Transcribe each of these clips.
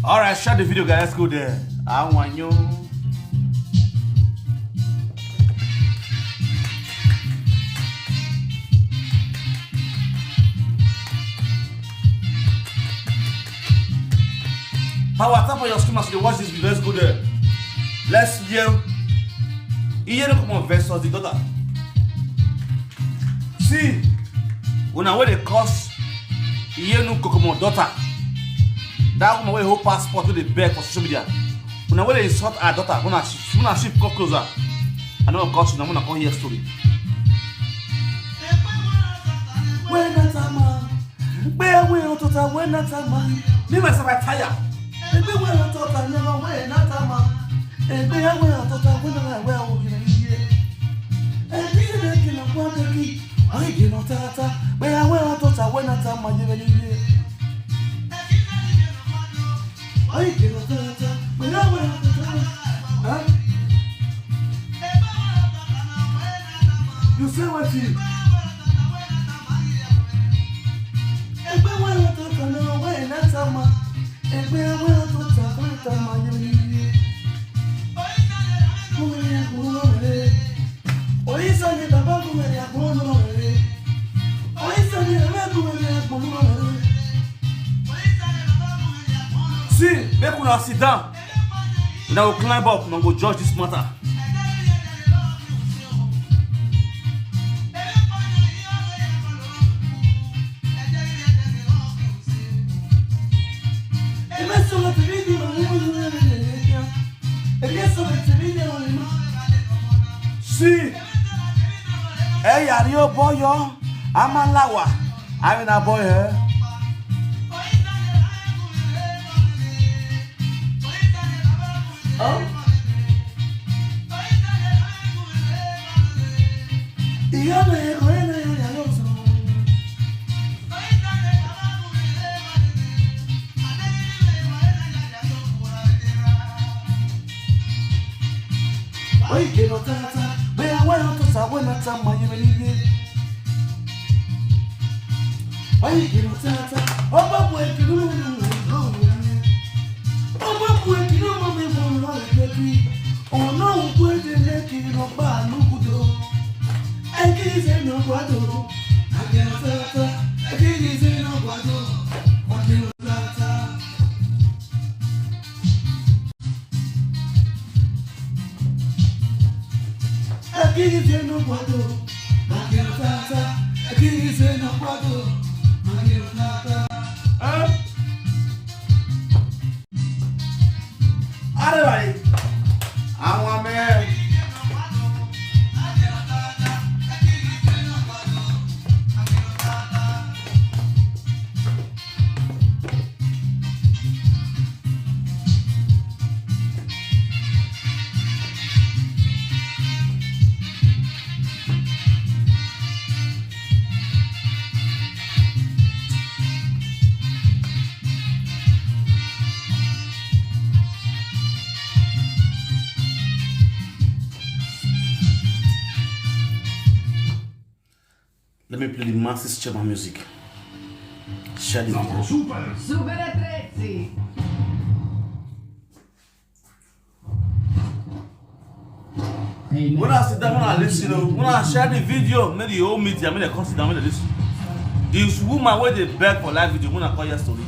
Alright, share the video, guys. Let's go there. I want you. Power, tap on your screen as you watch this video. Let's go there. Let's hear Iyenukokomo versus the daughter. See, when I wear the cost Iyenukokomo daughter, that woman wear whole passport with the bag for social media. When I wear the insult her daughter, when I ship come closer, I know God should not come hear story. When that man, where we on total when that man, me myself I tire. And we were on total never when that man. And we are well total when I well in a year. And we are making a quantity. I get no tata, but I will total when I tell my year. I get no tata, but I will total. You say what you? And we will total no way, that's a man. And we are well total when I tell my year. See, make una sit down. Now we'll climb up and go judge this matter. See, hey, are you a boy? I'm a lawa. I'm in a boy here. Oh? Let me play the masses chamber music. Share the video. Super attrezzi. When I sit down, when I listen, when I share the video, make the whole media, make the consider, make the listen. This woman where they beg for live video, when I call your story.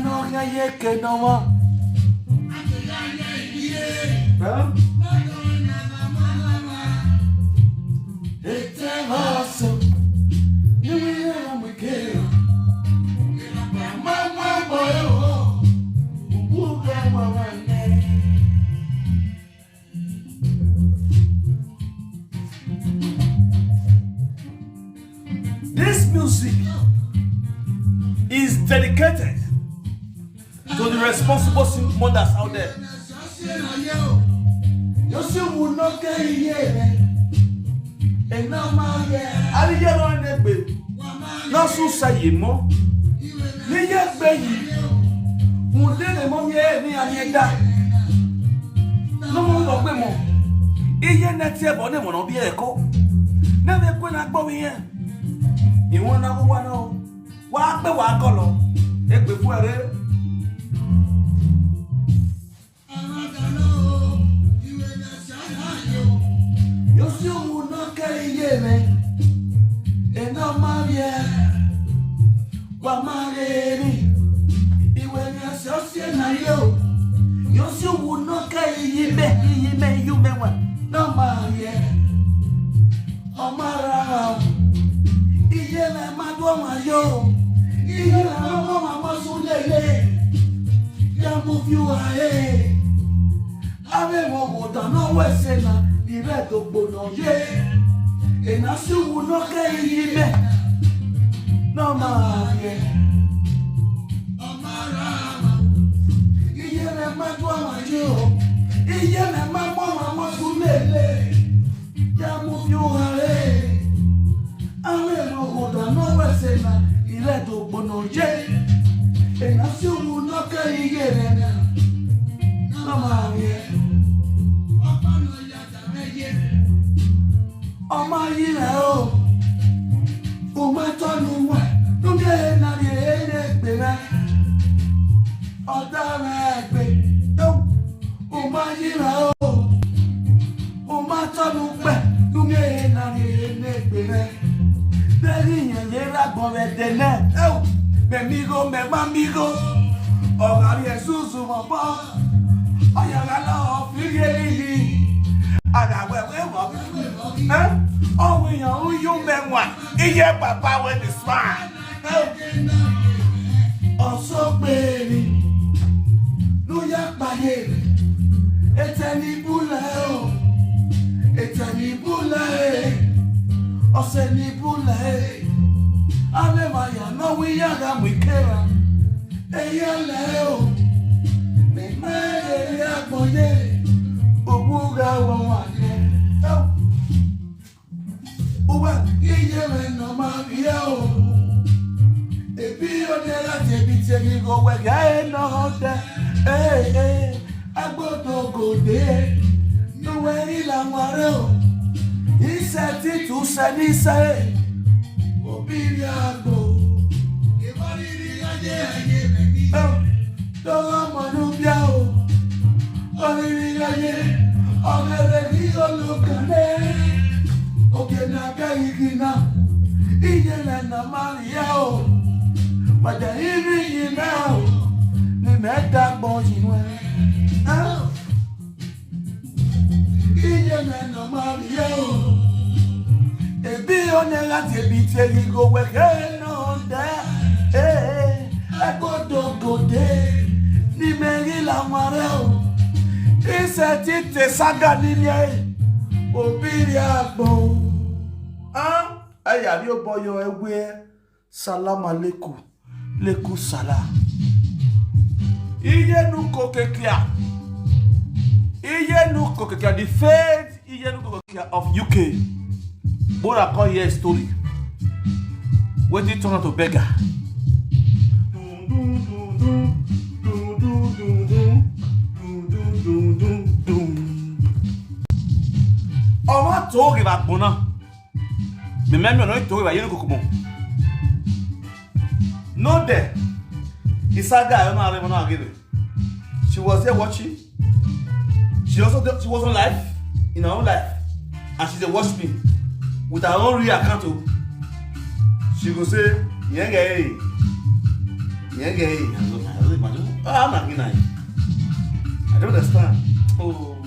No, iye-eki no more. Huh? It's a hustle. You will be killed. Mama boy, who can one day? This music is dedicated to the responsible single mothers out there. You see, would not get here. And now, my I didn't want that baby. Not so say more. Ni yet baby. dele mo ye ni anieda. No mo lo gbe mo. Iye na ti e bo ne mo no bi eko. Na me kwe na gbo mi yen. Iwon na wo wa na o. Wa pe wa ko lo. E pe fu ere. Yo si o no ke iye me. E no ma bien. Wa ma re ni. Iwe ni asosie na yo. Yo si o no ke iye me you me wa. No ma ye. O ma ra. Iye me ma do ma yo. Iye na mo ma mo su lele. Ya mo fi wa e. Ave mo mo ta no we se na dire to gbono ye. E na si o no ke iye me. No ma ye. O ma ra. Iye me ma do ma yo. Iye me ma mo su lele. Ya mo fi wa e. Ave mo mo ta no we se na dire to gbono ye. E na si o no ke iye me. No ma ye. Ọmọ yìí rẹ̀ o, o máa tọ́nu wẹ̀ lórí ẹ̀nà yẹ̀ẹ́rẹ́ gbé rẹ̀, ọ̀dá rẹ̀ gbé tó, o máa yìí rẹ̀ o máa tọ́nu pẹ̀ lórí ẹ̀nà yẹ̀ẹ́rẹ́ gbé rẹ̀, bẹ́ẹ̀ni yẹn yẹ lágbọ̀n rẹ̀ dẹ̀nẹ̀, mẹ̀mígo mẹ̀mámígo, ọ̀rọ̀ rẹ̀ ṣùṣù mọ̀ bọ́, ọ̀yàrá lọ́wọ́ fi rí èyí. Agawẹ̀wẹ̀ wọ̀ ọ̀hún yàn ń yún mẹ́wàá iye bàbá wẹ̀ ní smart. Ọ̀ṣọ́ péré ló yá pàdé ètè ní búlẹ̀ o ètè ní búlẹ̀ ọ̀sẹ̀ ní búlẹ̀ alẹ́màyà náà wí yàrá mú ìkéra èyí ẹlẹ́ o mẹ́rẹ̀ẹ́rẹ́ àgbọ̀nyé. Obuga wa ye. Uwa iye me no ma ye o. Ebi o de la te bi te mi go we ga e no de. Agbodo gode. No we ri la ware o. Ise ti tu se ni se. Obi agbo. E mo ri aye me ni. Do mo nu bia o. Oririraye, ọ̀rẹ́rẹ́ ní olùkọ́lé, òkè náà kẹ́yìkì náà, iye rẹ̀ náà máa rí ẹ́ o, pàjẹ́ ìrì yìí náà o, ní mẹ́ta gbọ́n yìí wẹ́. Iye rẹ̀ náà máa rí ẹ́ o, ebi onye láti ebi tẹ́lẹ̀ gòwé kẹ́ẹ̀nà dẹ́, ẹgbọ́dọ̀ gòdè, ní mẹ́rin làwọn arẹ́ o. Ise tite saga ninye obiri agbo. Ayari oboyo ewe salam aleikum leku sala. Iyenukokomo. Iyenukokomo, the faith Iyenukokomo of UK. But I call here a story. When they turn out to beggar. Ọmọ tó rí bá gbóná mímẹ́mí ọ̀nà ìtòrí bá Iyenukokomo no there Isaga ayọ́nà ààrẹ mọ́nà àgẹ́rẹ́. She was there watching. She was on live in her own life and she dey watch me with her own real account o. She go say yẹ́ngẹ̀ how na gina yi I don't understand. Oh,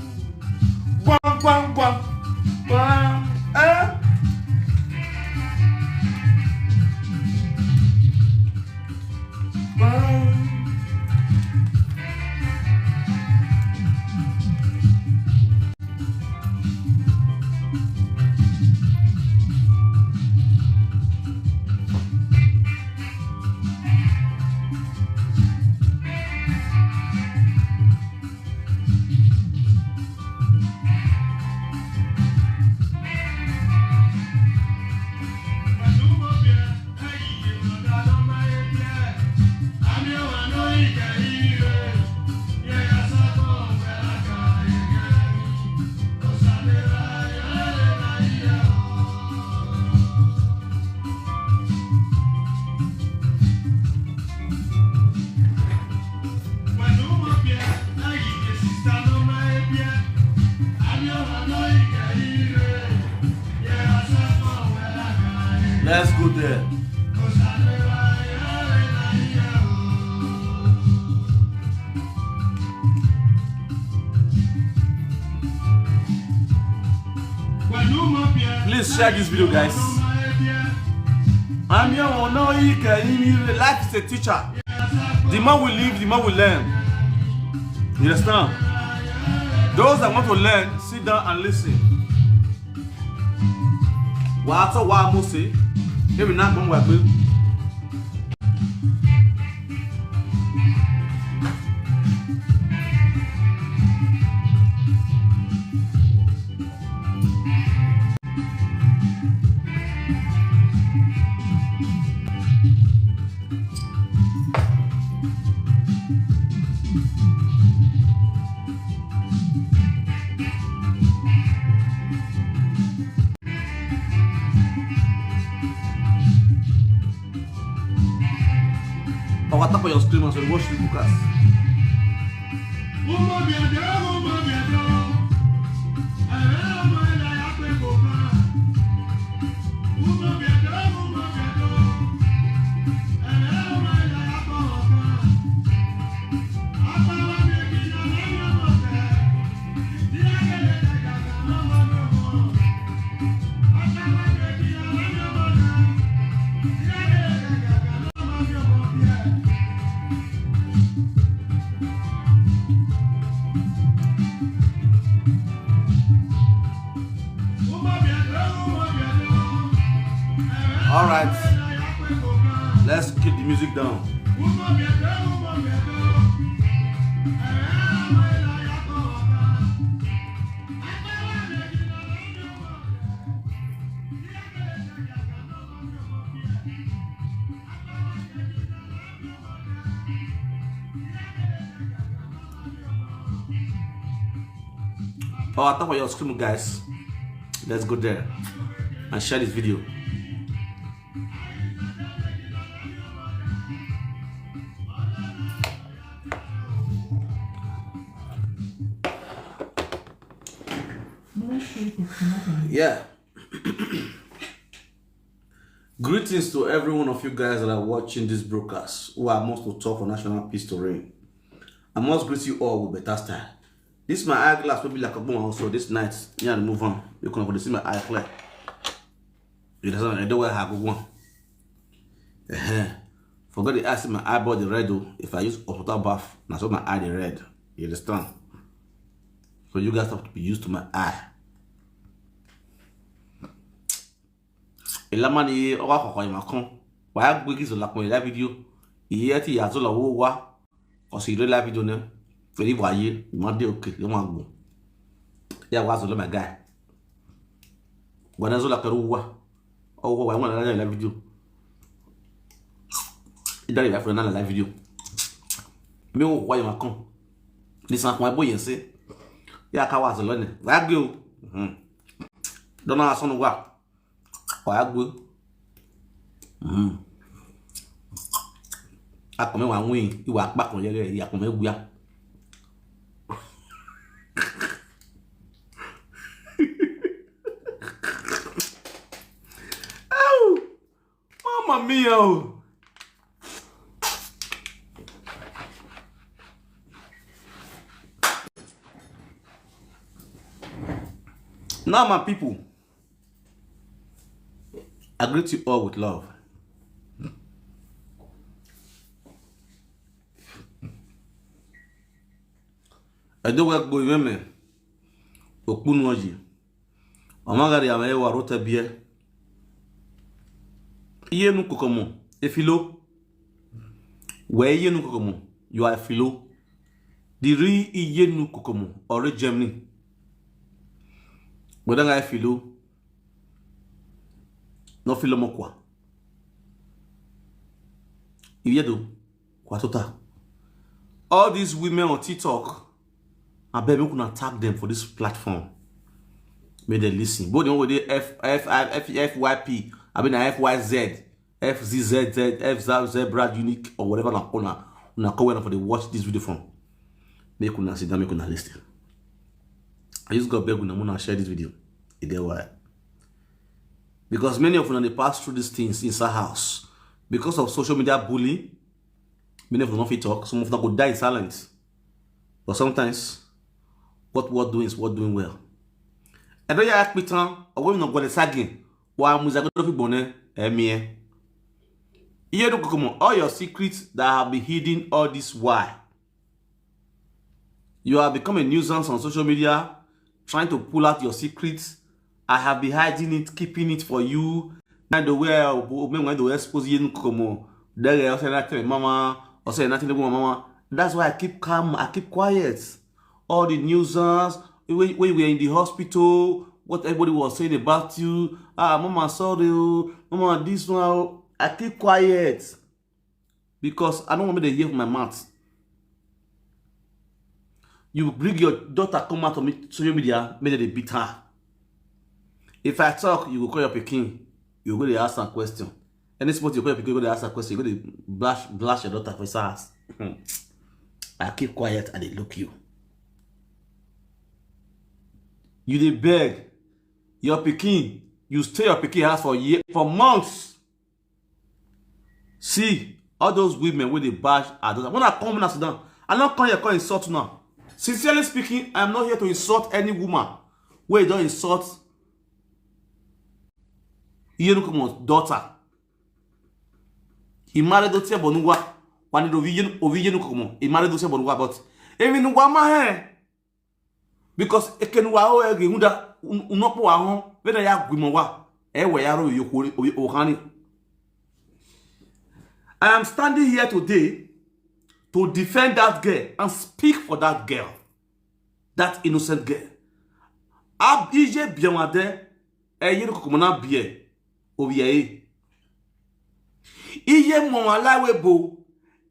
gwam. Let's go there. Please share this video, guys. I'm here on no life is a teacher. The more we live, the more we learn. You understand? Those that want to learn, sit down and listen. What's a wild mostly? Every night, one way. I'll tap on your screen and watch the podcast. All right, let's keep the music down. Oh, I thought about your screen, guys. Let's go there and share this video. Yeah. Greetings to every one of you guys that are watching this broadcast who are most to talk for national peace to reign. I must greet you all with better style. This is my eyeglass, maybe like a boom also this night. Yeah, move on. You can see my eye clear. You understand? I don't wear have one. Forget the eye, my eyeball the red though. If I use water bath, now so my eye the red. You understand? So you guys have to be used to my eye. Elamani owa kokon makon wa gbe ki so la pon la video iye ti ya so lo wo wa o si re la video ne feri waye mo de oke yo ma gbo ya wa so lo my guy wana so la keru wa o wa mo la video idari la fo na la video mi o wa makon ni san kon abo yen se ya ka wa so lo ne wa gbe o dona asonu wa Why good? I come one wing, you are back on your head, you come here. Oh, Mamma mia! Now, my people. I greet you all with love. I do work boy women. Okunuaji. Amagari amaye warota bie. Iyenukokomo. Efilo. Where Iyenukokomo? You are a philo. The real Iyenukokomo or Germany. Whether I philo. No filo mokwa. Iyedo kwa tota. All these women on TikTok, I bet we can tag them for this platform. May they listen. Both the one with the FYP, I mean FYZ, FZZ, FZ Brad Unique or whatever na call for they watch this video from. Make una sit down, make una listen. I just got beg una share this video. You get why? Because many of them they pass through these things inside house. Because of social media bullying, many of them don't fit talk. Some of them go die in silence. But sometimes, what we're doing is we're doing well. I don't ask me time, or women not going to sagin. Why I'm going to be born? Iyenukokomo, all your secrets that have been hidden all this while. You have become a nuisance on social media, trying to pull out your secrets. I have been hiding it, keeping it for you. Now the way I'm going to expose Iyenukokomo, there I say nothing, mama, or say nothing to mama. That's why I keep calm, I keep quiet. All the nuisance, when you were in the hospital, what everybody was saying about you. Ah, mama, sorry, mama, this one. I keep quiet because I don't want me to hear from my mouth. You bring your daughter come out of social media, maybe they beat her. If I talk, you will call your pikin, you go to ask a question. Any spot you call your pikin, you go to ask a question, you go to blast your daughter for his ass. I keep quiet and they look you. You dey beg your pikin, you stay your pikin house for months. See, all those women with the bash are those. When I come and sit down, I'm not coming here to insult now. Sincerely speaking, I'm not here to insult any woman. Where you don't insult Iyenukokomo's daughter. He married Dotia Bonugwa, one of Iyenukokomo. He married Dotia Bonugwa, but even Wama because Ekenwa Egunda Unopo Ahon, when I have Guimowa, Ewayaro Yohani. I am standing here today to defend that girl and speak for that girl. That innocent girl. Ab ije biamade Iyenukokomo na bie obiye. Iye mo alawe bo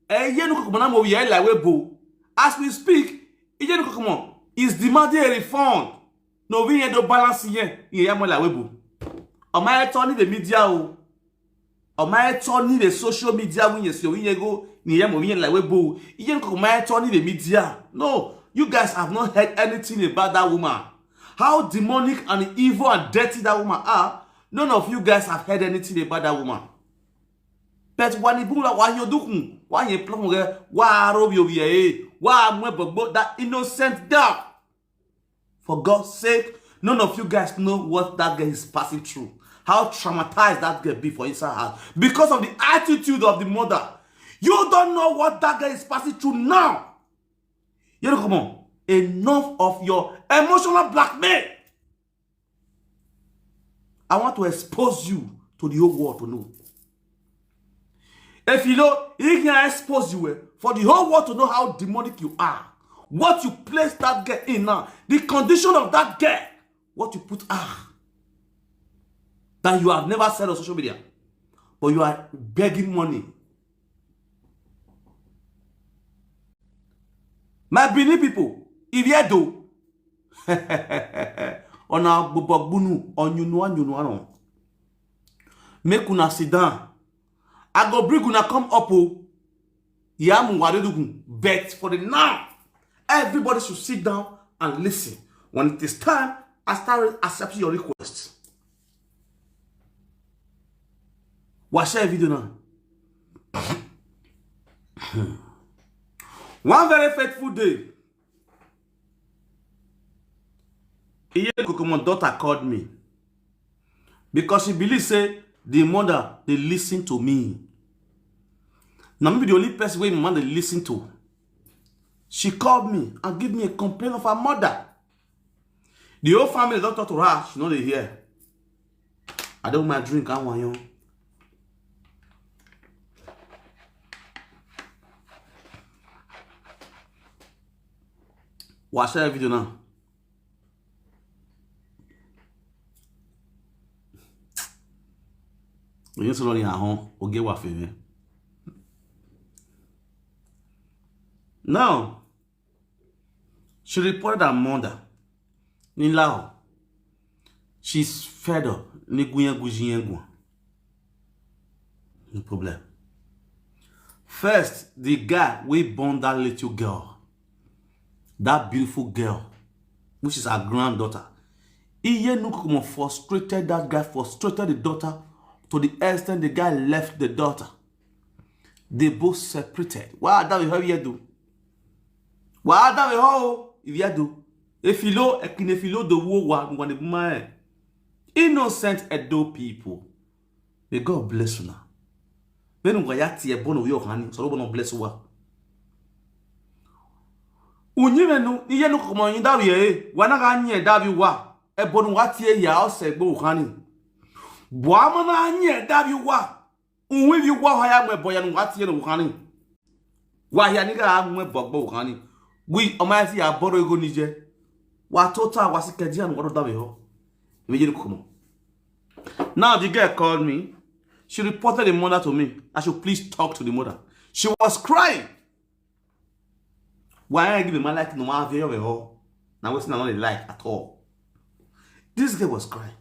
Iyenukokomo na mo obiye lawe bo. As we speak, Iyenukokomo is demanding a refund. No we do balance here. Iye mo lawe bo. O ma turn the media o. O ma turn the social media when you see we go ni ye mo we lawe bo. Iyenukokomo turn the media. No. You guys have not heard anything about that woman. How demonic and evil and dirty that woman are. None of you guys have heard anything about that woman. But when you do why you plumb that innocent girl. For God's sake, none of you guys know what that girl is passing through. How traumatized that girl be for inside her. Because of the attitude of the mother. You don't know what that girl is passing through now. Iyenukokomo, enough of your emotional blackmail. I want to expose you to the whole world to know. If you know, he can expose you for the whole world to know how demonic you are. What you place that girl in now. The condition of that girl. What you put that you have never said on social media. But you are begging money. My Benin people, if you do, on a bubabunu on you make una sit down. I go bring una come up. Bet for the now. Everybody should sit down and listen. When it is time, I start accepting your request. Watch that video now. One very fateful day, Iyenukokomo's daughter called me because she believes say the mother they listen to me. Now maybe the only person where my mother listen to. She called me and gave me a complaint of her mother. The whole family don't talk to her. She know they hear. I don't want my drink. I want you. Watch that video now. When you see at home, or get what for now, she reported her mother in Lao. She's fed up. No problem. First, the guy we born that little girl. That beautiful girl, which is her granddaughter, Iyenukokomo frustrated that guy, frustrated the daughter to the extent the guy left the daughter. They both separated. Why that we have here do? Why that we how if you do? If you know the war one the man. Innocent Edo people. May God bless you now. When we are here, born of your hand, so God bless you. Unyimenu Iyenukokomo yinda we wana ganye dabi wa e bonu watie ya osegbo hani bo amana anye dabi wa unwi bi wa ya mwe boya nu watie no hani wa ya ni ga mwe bogbo hani wi omasi ya boro ego nije wa total wasikeji anu wodo dabi ho Iyenukokomo. Now the girl called me. She reported the mother to me. I should please talk to the mother. She was crying. Why I give him my like no matter where now it's not like at all. This girl was crying.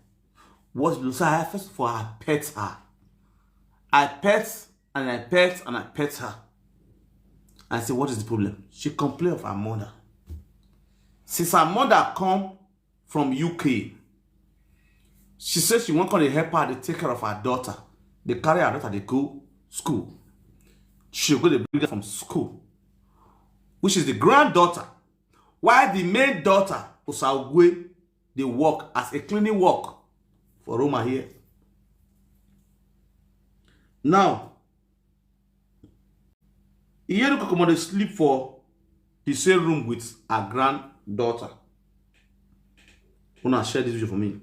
So I first for I pet her. I pet and I pet and I pet her. I said, what is the problem? She complained of her mother. Since her mother come from UK, she said she won't come to help her to take care of her daughter. They carry her daughter, they go school. She'll go to bring her from school, which is the granddaughter, while the main daughter, Osagwe, they work as a cleaning work for Roma here. Now, Iyenukokomo they sleep for the same room with her granddaughter. Wanna share this video for me?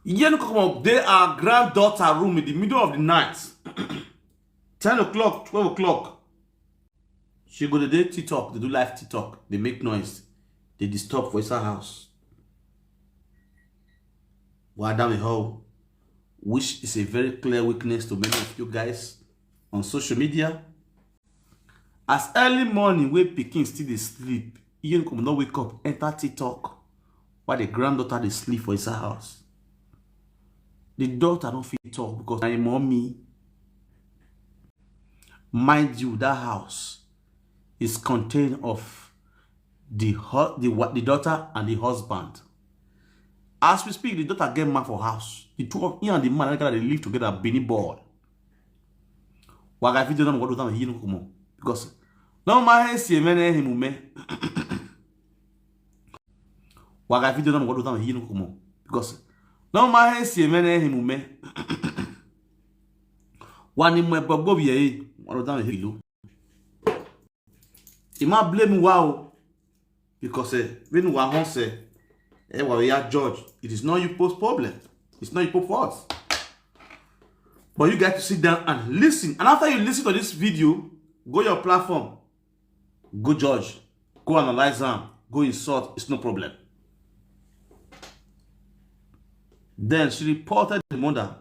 Iyenukokomo, they are granddaughter room in the middle of the night. 10 o'clock, 12 o'clock. She go to the TikTok, they do live TikTok, they make noise, they disturb for her house. Which is a very clear weakness to many of you guys on social media. As early morning, where Pekin still they sleep, Iyenukokomo not wake up, enter TikTok, while the granddaughter they sleep for her house. The daughter don't fit talk because my mommy, mind you, that house is contained of the daughter and the husband. As we speak, the daughter get mad for house. The two of him and the man they live together, Benny ball. Waga video don't go down Iyenukokomo because no man see many him me. Waga video don't go down Iyenukokomo because no man see many him me. One in my bobo ye, one of them hilo. He might blame wow because when one say, we are judge, it is not your post problem, it's not your post fault. But you got to sit down and listen. And after you listen to this video, go your platform, go judge, go analyze them, go insult, it's no problem. Then she reported the mother.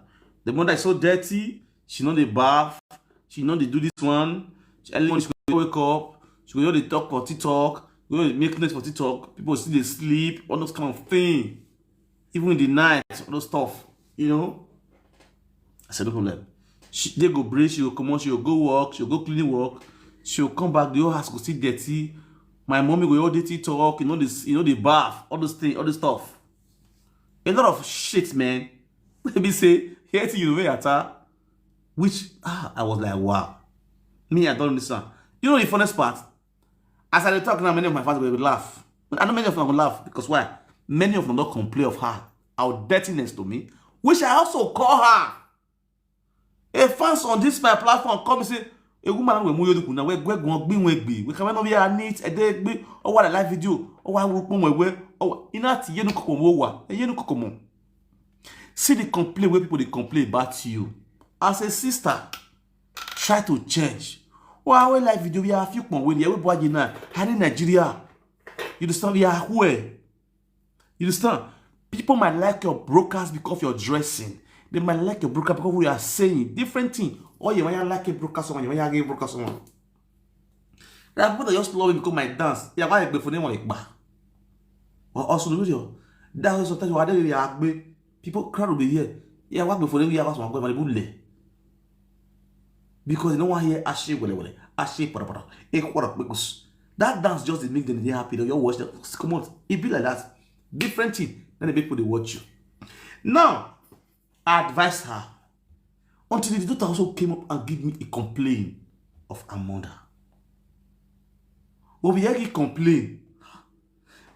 The mother is so dirty. She know the bath. She know they do this one. Early morning she go wake up. She go they talk for TikTok. Go make noise for TikTok. People still they sleep. All those kind of thing. Even in the night, all those stuff. You know. I said no problem. They go break. She will come out. She will go work. She will go cleaning work. She will come back. The whole house go still dirty. My mommy go all the TikTok. You know this. You know the bath. All those things. All this stuff. A lot of shit, man. Let me say, here to you, which I was like, wow. Me, I don't understand. You know the funniest part? As I talk now, many of my fans will laugh. I know many of them will laugh because why? Many of them don't complain of her, our dirtiness to me, which I also call her. A fans on this my platform come and say, a woman we can not be a neat a day or what a live video or I will oh inati Iyenukokomo. See the complaint where people they complain about you. As a sister, try to change. Oh, our live video we are a few when you everybody now in Nigeria. You understand? We are where? You understand? People might like your brokers because of your dressing. They might like your broker because we are saying different things. Oh, you might like a broker someone, you might like a broker someone. There are people that just love me because my dance. Yeah, why I for them like bah. Or also the video. That was sometimes what they are people crowd will be here. Yeah, what before they was one because they don't want to hear ashe wele ashe para because that dance just make them happy. You watch them. Come on, it be like that. Different thing. Then the people they watch you. Now, I advised her until the daughter also came up and gave me a complaint of her mother. Iye-eki complain.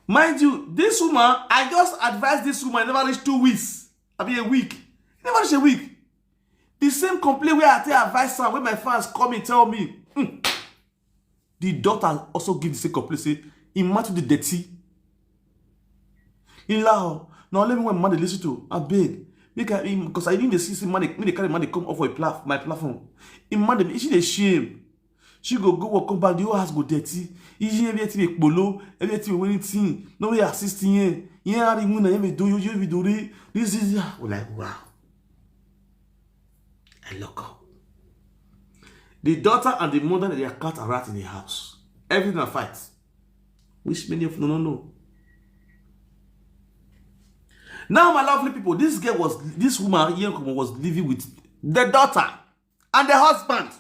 Mind you, this woman, I just advised this woman never reached 2 weeks. I mean a week. Never reached a week. The same complaint where I tell advice her when my fans come and tell me. The daughter also give the same complaint, say, in match with the dirty. In law, now let me when man they listen to, I beg. Because I didn't see money, me they carry money come off my platform. In man, she dey shame. She go work, come back, the whole house go dirty. Everything be polo, everything be anything. No way assisting here. Here are the women that do you do this is like wow. I look up. The daughter and the mother, they are cat and rat in the house. Everything a fight. Which many of you don't know. Now, my lovely people, this woman, Iyenukokomo, was living with the daughter and the husband.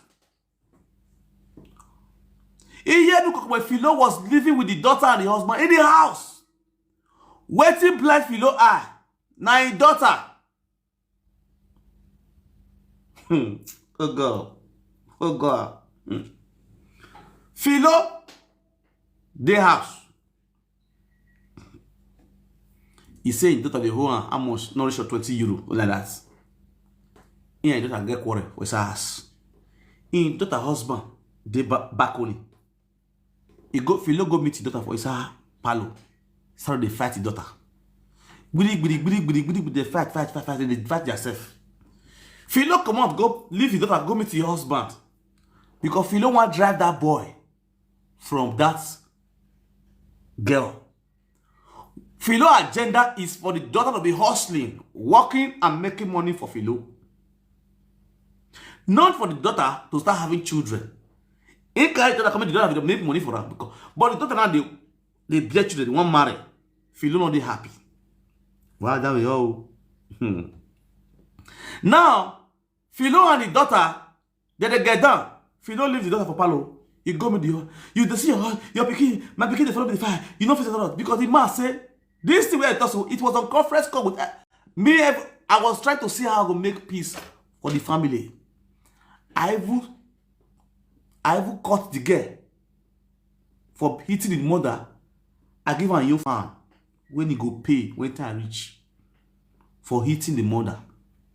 Iyenukokomo Philo was living with the daughter and the husband in the house. Waiting blind Philo eye. Now his daughter. Oh God. Oh God. Philo, the house. He said his daughter the whole how much nourish 20 euro like that. He and his daughter get quarrel with his ass. His daughter husband they back only. Philo go meet his daughter for his palo. Started they fight his daughter. They fight. They fight themselves. Philo come out, go leave his daughter, go meet his husband. Because Philo want to drive that boy from that girl. Philo agenda is for the daughter to be hustling, working and making money for Philo. Not for the daughter to start having children. He carry the daughter come, the daughter will make money for her. But the daughter now they bear children, they want marry. Philo not they happy. Wow, that we all. Now, Philo and the daughter, they get down. Philo leave the daughter for Palo. You go with you see your pikin, my pikin they follow the fire. You know face a lot because the man said this thing where it was on conference call with me. I was trying to see how I go make peace for the family. I even caught the girl for hitting the mother. I give her a new fan when he go pay when time reach for hitting the mother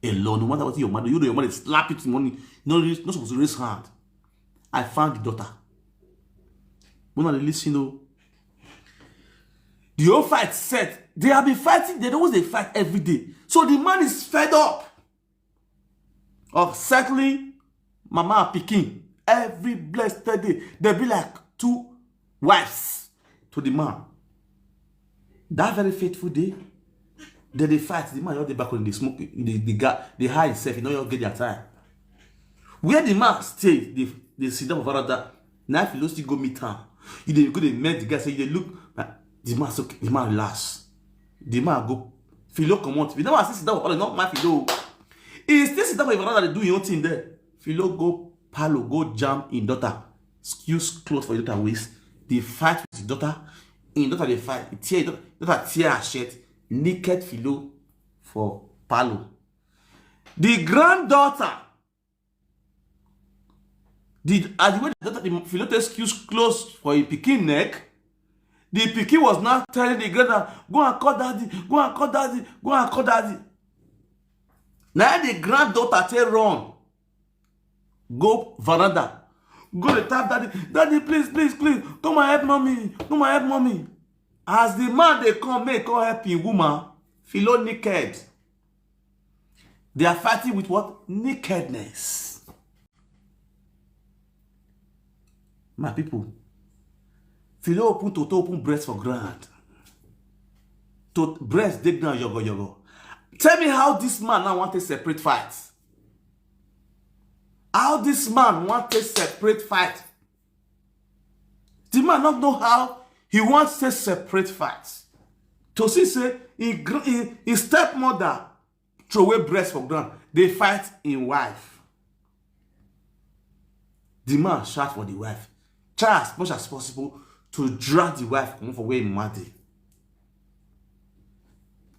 alone. No matter what your mother, you know your mother slap it in money. Not supposed to raise hand. I found the daughter. When I listen, the whole fight set. They have been fighting. They know they fight every day. So the man is fed up of settling mama and pikin every blessed day. They be like 2 wives to the man. That very faithful day, they fight. The man, they back when they smoke, they hide himself. You know, you get their time. Where the man stay, they sit down for that. Now if you still go meet her, you go they met the guy. Say they look. The man okay. The man relax. The man go. Philo come out. You know what I sit down for all not my Philo. He still sit down for brother. They do your own thing there. Philo go palo go jam in daughter. Use clothes for your daughter waist. They fight with his daughter. In daughter they fight. Daughter tear her shirt. Naked Philo for palo. The granddaughter. As the way the Philo excuse close for a pikin neck, the pikin was now telling the granddaughter, go and call daddy, go and call daddy, go and call daddy. Now the granddaughter tell run, go veranda, go to tap daddy, daddy please, come and help mommy, As the man they come, make come help him woman, Philo naked. They are fighting with what? Nakedness. My people, Philo open breast for ground. To breast dig down yogo. Tell me how this man now want to separate fights. How this man want to separate fight. The man not know how he wants to separate fights. To see say in stepmother throw away breast for ground, they fight in wife. The man shout for the wife. Try as much as possible to drag the wife come for where he married.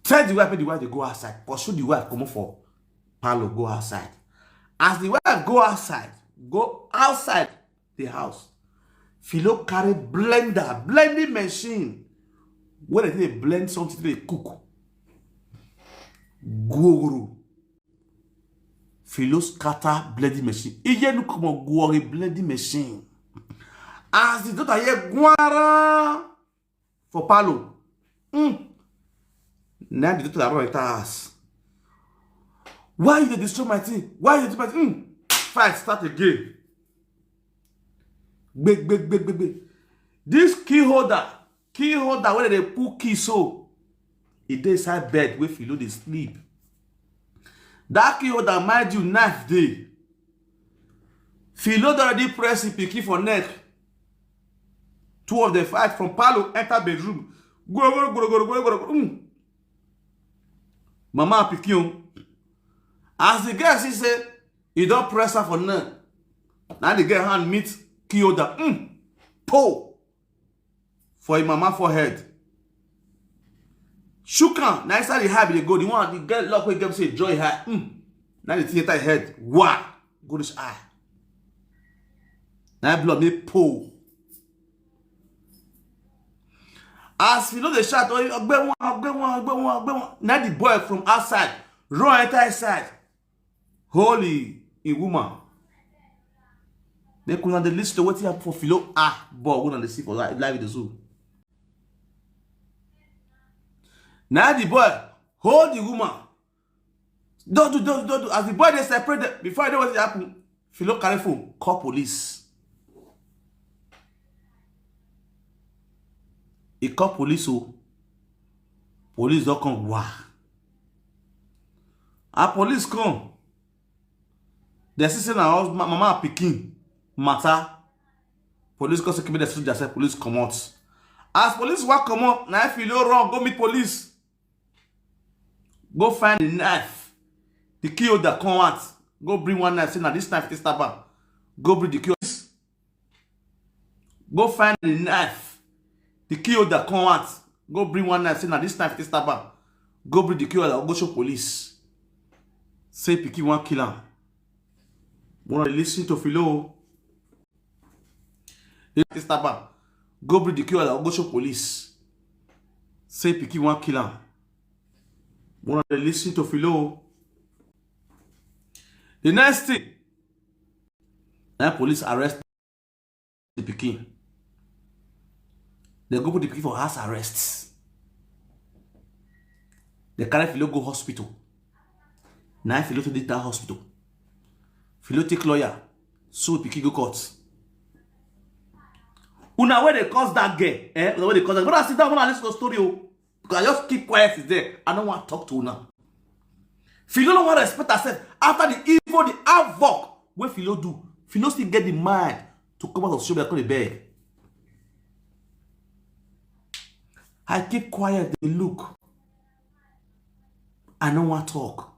Tell the wife they go outside. Pursue the wife come for parlor, go outside. As the wife go outside the house. Philo carry blending machine. When they blend something, they cook. Guru. Philo scatter blending machine. Iyenukokomo go blending machine. As the daughter here guara for palo. Now the daughter run ask. Why you destroy my thing? Why you destroy my thing? Fight start again. Big. This key holder where they put key so it dey inside bed where Philo dey sleep. That key holder mind you knife day. Philo already press the picky for neck. Two of them fight from palo enter bedroom. Go. Mama picky. As the girl she say, he don't press her for neck. Now the girl hand meet key holder. Po for him mama forehead. Shukan. Now inside the high they go. The one the girl lock where girl say joy high. Now the theater head. Wow. Go this eye. Now blood me po. As you know the shot, now the boy from outside run enter inside. Holy in woman. They couldn't listen to what he had for Philo. But we don't see for live in the zoo. Now the boy hold the woman. Don't do. As the boy they separate them, before I know what happened, Philo carry phone, call police. He call police, so police don't come. Wow. And police come. They say now mama pikin matter. Police come say keep the soldier say police come out. As police walk come out, now if you no wrong, go meet police. Go find the knife. The key holder come out. Go bring one knife. Say now this knife is stabber. Go bring the key. Go find the knife. The key holder come out. Go bring one knife. Say now this knife is stabber. Go bring the key holder. Go show police. Say pikin one kill him. Wanna listen to Philo? Go bring the key holder. Go show police. Say pikin one kill him. Wanna listen to Philo? The next thing, now police arrest the pikin. They go put the pikin for house arrests. They carry Philo go hospital. Now Philo to that hospital. Philo take lawyer. So pikin go court. Una where they cause that girl. Where they cause that. But I sit down and listen to the story. Because I just keep quiet is there. I don't want to talk to Una. Philo don't want to respect herself. After the evil, the havoc, what Philo do? Philo still get the mind to come out of the show and the bed. I keep quiet, they look. I don't want to talk.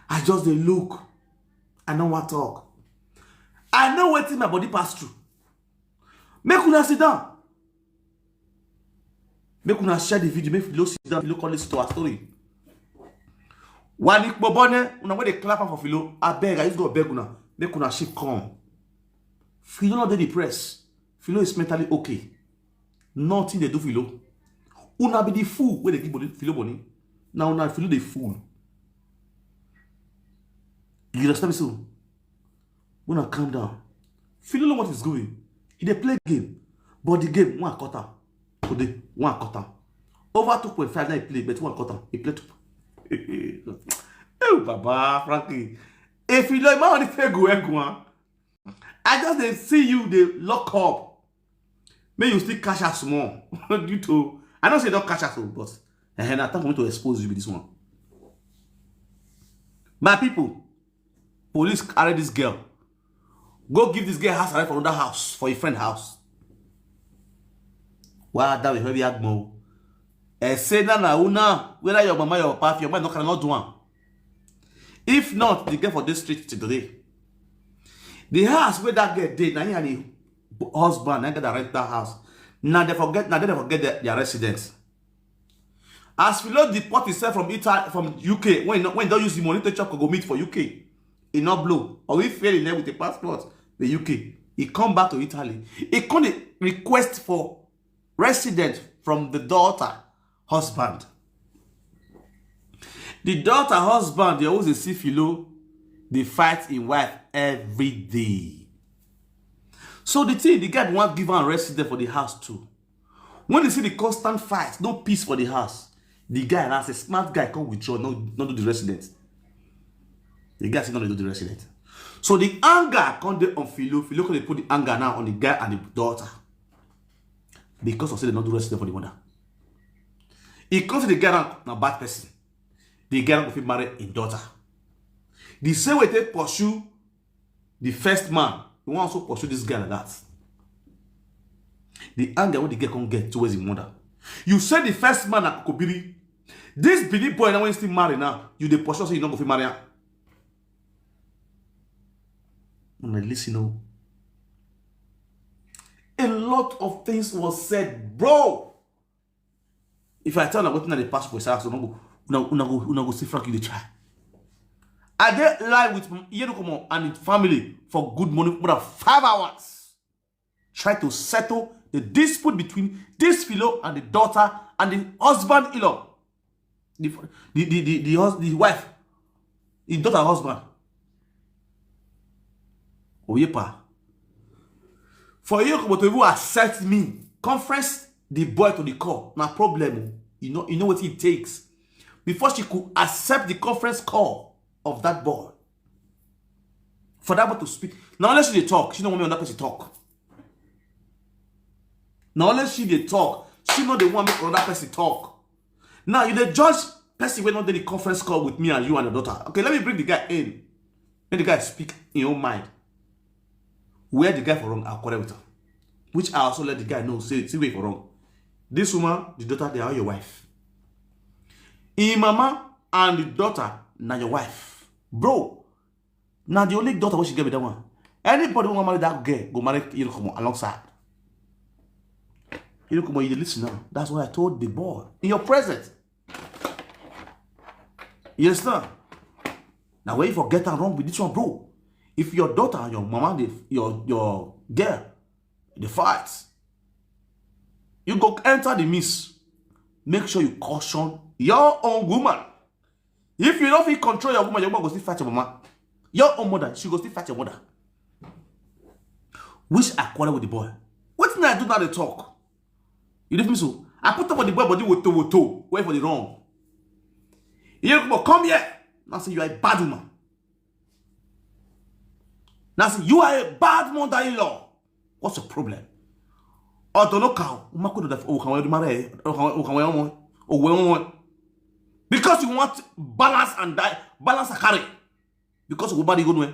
I just they look. I don't want to talk. I know what my body pass through. Make una sit down. Make una share the video. Make Philo sit down. Philo call listen to our story. One week bobone, una when they clap for Philo. I beg, I just go beg una. Make una ship come. Philo not depressed. Philo is mentally okay. Nothing they do Philo. Una be the fool when they give Philo money. Now una Philo the fool. You understand me so? Una calm down. Philo know what is going. He dey play game, but the game one quarter. Today one quarter. Over 2.5 now he play, but one quarter he play 2. Oh, Baba, Frankie. If you like my only go, I just they see you they lock up. May you still cash out small due to I don't say don't cash out, but I time for me to expose you with this one. My people, police carry this girl. Go give this girl house arrest for another house, for a friend house. Wow, that will help you more. say na una, whether your mama or your papa, your man no cannot do one. If not, the girl for this street today. The house where that girl did, now he and the husband, now get to rent that house. Now they forget their residence. As Philo deport himself from Italy, from UK, when they don't use the money to chop go meet for UK, he not blow. Or he fail in there with a passport, the UK. He come back to Italy. He come request for residence from the daughter husband. The daughter husband, they always see Philo, they fight in wife every day. So the thing, the guy want give her residence for the house too. When they see the constant fight, no peace for the house, the guy, as a smart guy, come withdraw, not do the residence. The guy say not do the residence. So the anger come on Philo. Philo can put the anger now on the guy and the daughter. Because of say they not do residence for the mother. He comes to the guy now bad person. The guy will marry his daughter. The same way they pursue the first man, he want also pursue this guy like that. The anger what the guy can get towards his mother. You say the first man at Kokobiri, this Billy boy now when still marry now, you the pursue so you don't go fit marry her. Listen, a lot of things was said, bro. If I tell you what the passport is asked, una go see Frank in the child. I did lie with Iyenukokomo and his family for good money more than 5 hours. Try to settle the dispute between this Philo and the daughter and the husband-in-law. The wife. The daughter husband. Oyepa. For Iyenukokomo to even accept me, conference the boy to the call. Now problem, you know what it takes. Before she could accept the conference call of that boy. For that boy to speak. Now unless she dey talk, she don't want me on that person talk. Now unless she dey talk, she know they want me on that person talk. Now you the judge person when not do the conference call with me and you and your daughter. Okay, let me bring the guy in. Let the guy speak in your mind. Where the guy for wrong, I'll correct with her. Which I also let the guy know, see where for wrong. This woman, the daughter, they are your wife. In mama and the daughter, now your wife. Bro, now the only daughter what she get with that one. Anybody who want to marry that girl, go marry Iyenukokomo alongside. Iyenukokomo, you listen now. That's what I told the boy. In your presence. You understand? Now when you forget and wrong with this one, bro. If your daughter and your mama, your girl, they fight, you go enter the midst. Make sure you caution your own woman. If you don't feel control your woman go still fight your mama. Your own mother, she go still fight your mother. Which I quarrel with the boy. What did I do now they talk? You didn't so? I put up on the boy body with toe. Wait for the wrong. You come here. Now say you are a bad woman. Now say you are a bad mother-in-law. What's the problem? Because you want balance and balance a carry. Because of nobody going away.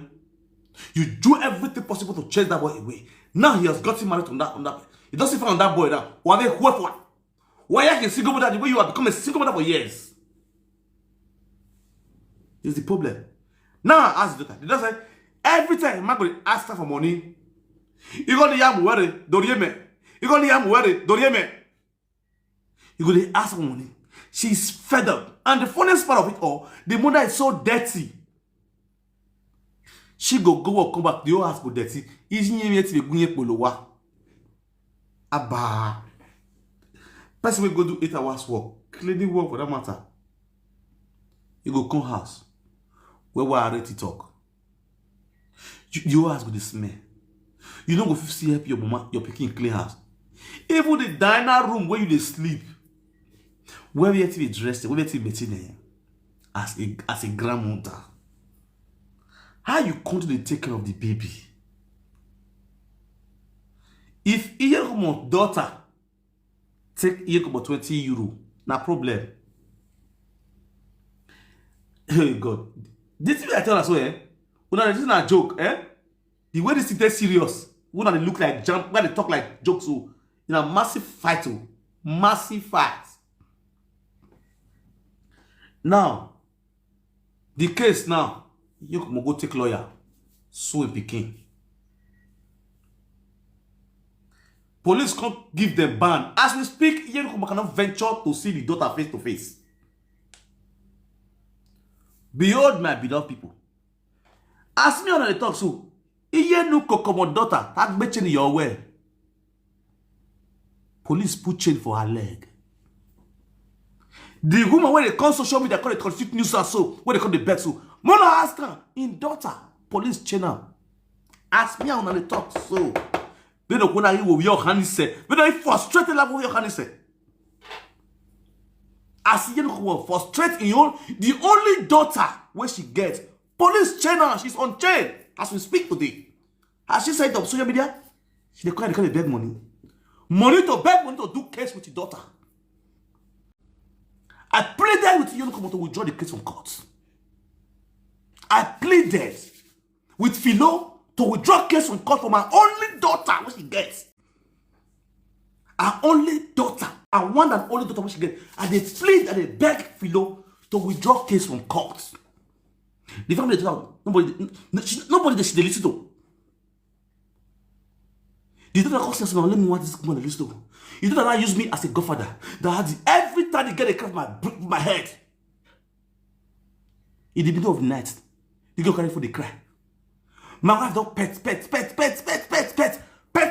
You do everything possible to chase that boy away. Now he has gotten married on that. He doesn't find on that boy now. Why are you single mother the way you have become a single mother for years? This is the problem. Now ask the doctor. The doctor say every time I'm going to ask her for money. You go to yam worry, don't you me? You go to yam worry, don't you me? You go to ask for money. She's fed up. And the funniest part of it all, the mother is so dirty. She go or come back, the whole house go dirty. Abba. Person will go do 8 hours work. Cleaning work for that matter. You go come house. Where we are ready to talk. You house go the smell. You don't go see help your mama, your picking clean house. Even the diner room where you dey sleep. Where we have to be dressed, where we have to be meeting as a grandmother. How you come to take care of the baby? If Iyenukokomo daughter take Iyenukokomo 20 euro, na problem. Hey God, this thing I tell us so this is not a joke, The way this thing is serious, when they look like jump, when they talk like jokes, so in a massive fight, massive fight. Now, the case now, you can go take lawyer, sue Peking. Police can't give them ban. As we speak, Iyenukokomo cannot venture to see the daughter face to face. Behold, my beloved people. As me on the talk, so Iyenukokomo daughter, that bitch in your way. Police put chain for her leg. The woman where they call social media, call the constitute news so where they call the bed so. Mona ask her, in daughter, police chain her. As me on the talk, so. They don't want to hear your hand say. They don't frustrated like what your hand say. As Iyenukokomo frustrated in your the only daughter where she gets police chain her. She's on chain as we speak today. As she said on social media, she they can't beg money. Money to beg money to do case with your daughter. I pleaded with Iyenukokomo to withdraw the case from court. I pleaded with Philo to withdraw case from court for my only daughter, what she gets. Her only daughter, her one and only daughter, what she gets. And they plead and they beg Philo to withdraw case from court. The family they tell nobody they should listen to. The daughter calls us, let me want this woman to listen to. You don't now use me as a godfather. That every time they get a crack my head. In the middle of the night, they go carry for the cry. My wife don't pet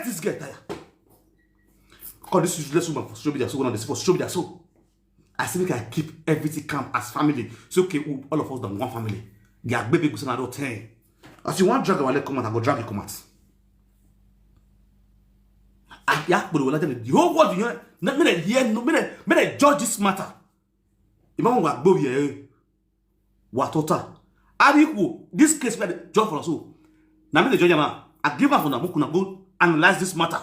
this girl. Because this useless woman for social media, so on the for social media, so I say we can keep everything calm as family. So okay, all of us done one family. Their baby goes another 10. As you want drag our leg come out, I go drag you come out. Yeah, but the whole world you me judge this matter. Imagine what go here. What total? This case where the judge for us. Now me the judge now. I give her for now. Go analyze this matter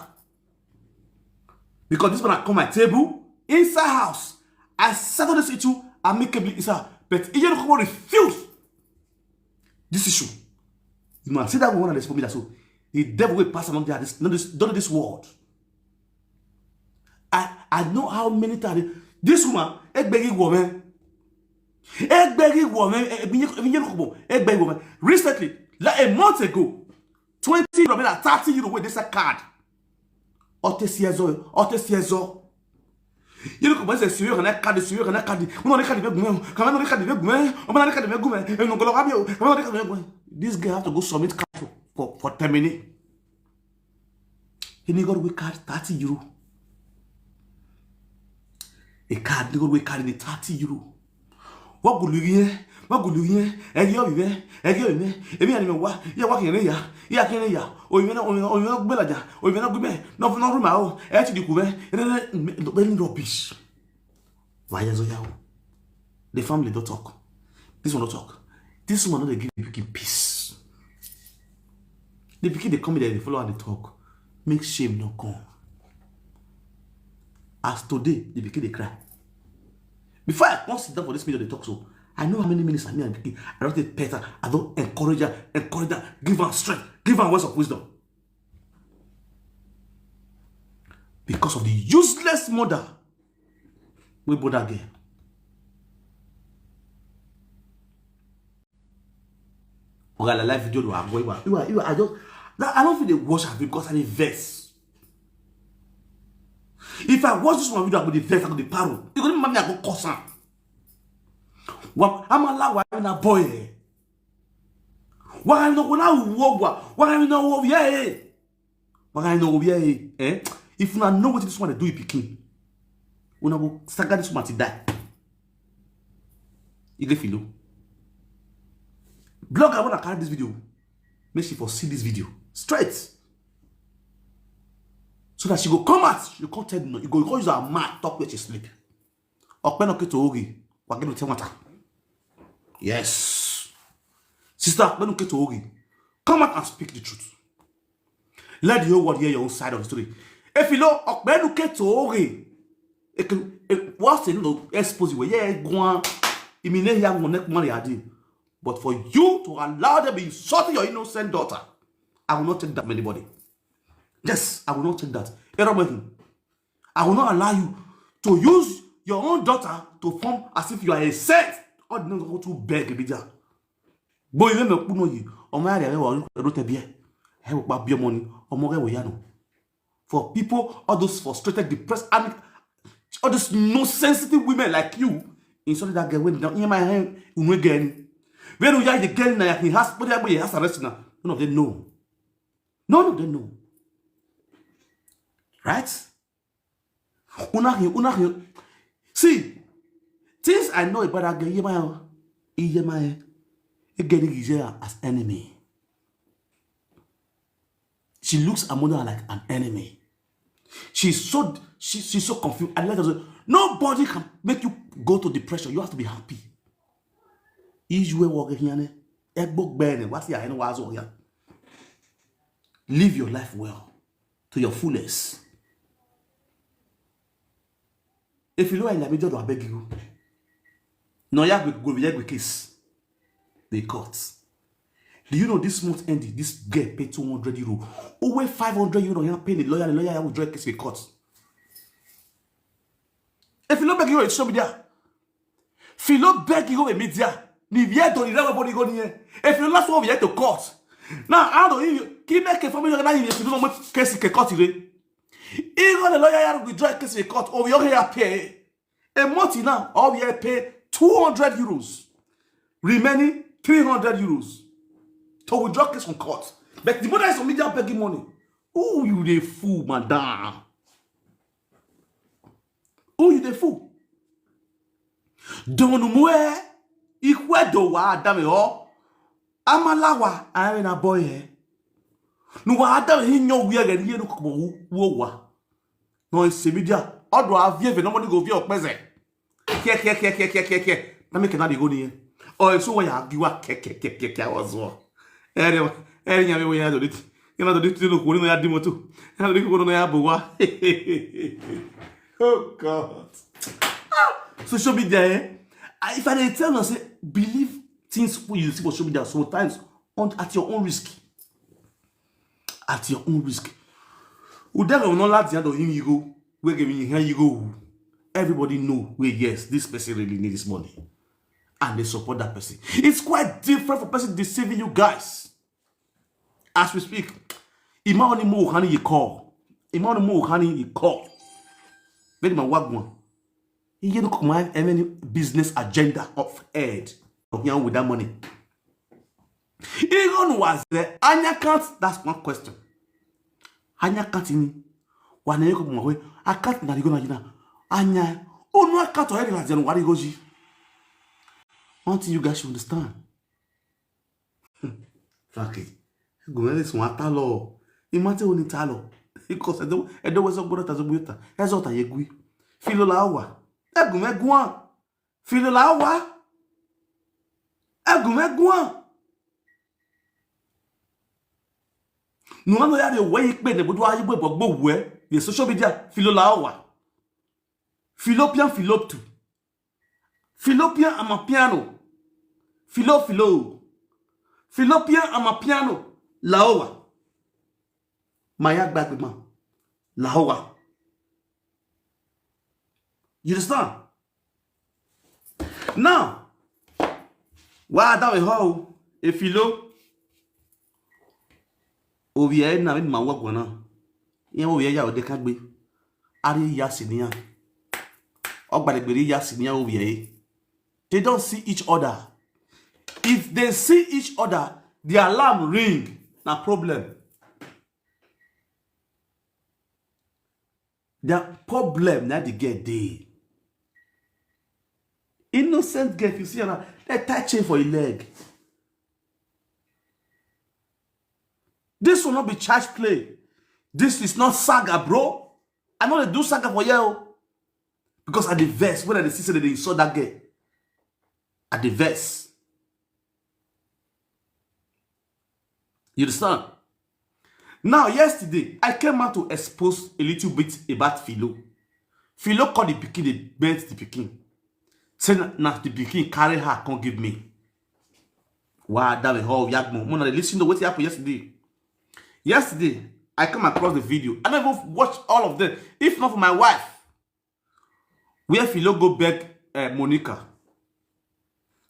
because this one I come my table inside house. I settle this issue amicably inside, but Iyenukokomo refuse this issue. You know, I see that one of the people so the devil will pass along there. This world. I know how many times this woman, recently, like a month ago, 20 €, 30 euro with this card. Otesiezo. You look at the Syrian card, the Syrian card, this guy have to go submit card for terminate. He got we card 30 euro. A card, they got we card in 30 euro. What good you here? What good you here? And you're there, and you're there. If you're walking in here, you're walking here. Or you're not Belaja, or you're not good, not room. Actually, you rubbish. Why is it? The family don't talk. This one don't talk. This one not give the peace. The pikin they come there, they follow and they talk. Make shame no come. As today, the pikin they cry. Before I come sit down for this video, they talk so. I know how many minutes I and pikin. I don't take better. I don't encourage her, give her strength, give her words of wisdom. Because of the useless mother, we bother again. Okay, the live video I'm going on. I don't feel they watch her because I need vex. If I watch this one video, I go the vex, I go the paro. You go to me, I go cuss am. I'm allowed why na boy. Why no go na wo? Why no wo yeah? Why no wo yeah? Eh? If you know what this one they do, you pikin. Una go saga this one to die. You get feel. Blogger wanna carry this video. Make she for see this video straight. So that she go come out, you can't tell no, you go use her mouth talk where she sleep. Okpeno ke to ogi, wa get no water. Yes. Sister, Okpeno ke to ogi. Come out and speak the truth. Let the whole world hear your own side of the story. If you know Okpeno ke to ogi, what's the no expose you yeah go imine ya go nek money adi. But for you to allow them to insult your innocent daughter, I will not take that from anybody. Yes, I will not take that. I will not allow you to use your own daughter to form as if you are a saint All the go to beg bija. Boy, you me puno yi. O ma ya wa ro te bie. He wo pa bie money. O mo re wo ya no. For people, all those frustrated, depressed, and all those no sensitive women like you, instead that girl when down in my hand, again. When you are the girl now, he has put he has arrested now. None of them know. None of them know. Right? Una. See, things I know about that girl, it getting easier as enemy. She looks at mother like an enemy. She's so confused. And let us say, nobody can make you go to depression. You have to be happy. Live your life well to your fullest. If you know I beg you. No, you have to go with case. They cut. Do you know this month ending? This girl paid 200 euro. Over 500 euro, you pay the lawyer will draw a case with court. If you don't beg you, it's show media. If you don't beg you, media. If you last one, you have to court. Now, how do you keep making for me? You're not case with court. Even the lawyer will draw a case with court. Or you pay a month now, or you pay 200 euros. Remaining 300 euros. To withdraw case from court. But the mother is on media begging money. Oh, you the fool, madam. Oh, you the fool. Don't know ikwe do wa adame ho. Amalawa are na boy he. No wa adame hinyo wi aga ni Iyenukokomo wo wa. No ise media. Odo avie ve no money go vie opese. Ke. Na make na dey go ni. Oh, so why you giwa ke ozo. Oh God. Social media, if I tell you, say believe things you see for social media sometimes at your own risk. At your own risk. Udega will not let the other him you go. Where give me here you go. Everybody know where yes, this person really needs this money. And they support that person. It's quite different for person deceiving you guys. As we speak, Imani mo hani you call. Imani mo hani you call. Very my wagwan. Iyenukokomo have any business agenda of head of young with that money. Even was there Anya can't. That's one question. Anya can't in one Iyenukokomo. I can't na go na Anya. Oh no, I can't already like what he goes. Until you guys should understand. Fuck it. Go this one talo. Imate oni talo. Because I don't was a good as a buta. As what I agree. Filo lawa. Egumegwan. Filo lawa. Egumegwan. No one know the way it made the boudoir you both where the social media filo lawa. Philopian philoptu. Philopian amapiano. Philo. Philopian amapiano. Laowa. Mayak backman. Laowa. You understand? Now, why that we how a philo Ovie na ma wa gwana. Yen Ovie ya ode kagbe. Ari ya sinia. Ogbalegbere ya sinia Ovie. They don't see each other. If they see each other, the alarm ring. Na problem. The problem that they get there. Innocent girl, you see her, they touching for a leg. This will not be church play. This is not saga, bro. I know they do saga for you. Because at the verse, when they see that they saw that girl. At the verse. You understand? Now, yesterday, I came out to expose a little bit about Philo. Philo called the pikin, they bent the pikin. Said, now the pikin carry her, can't give me. Wow, that was how Yagmo. When I listened to what happened yesterday. Yesterday, I come across the video. I never watched all of them. If not for my wife. Where Philo go beg Monica.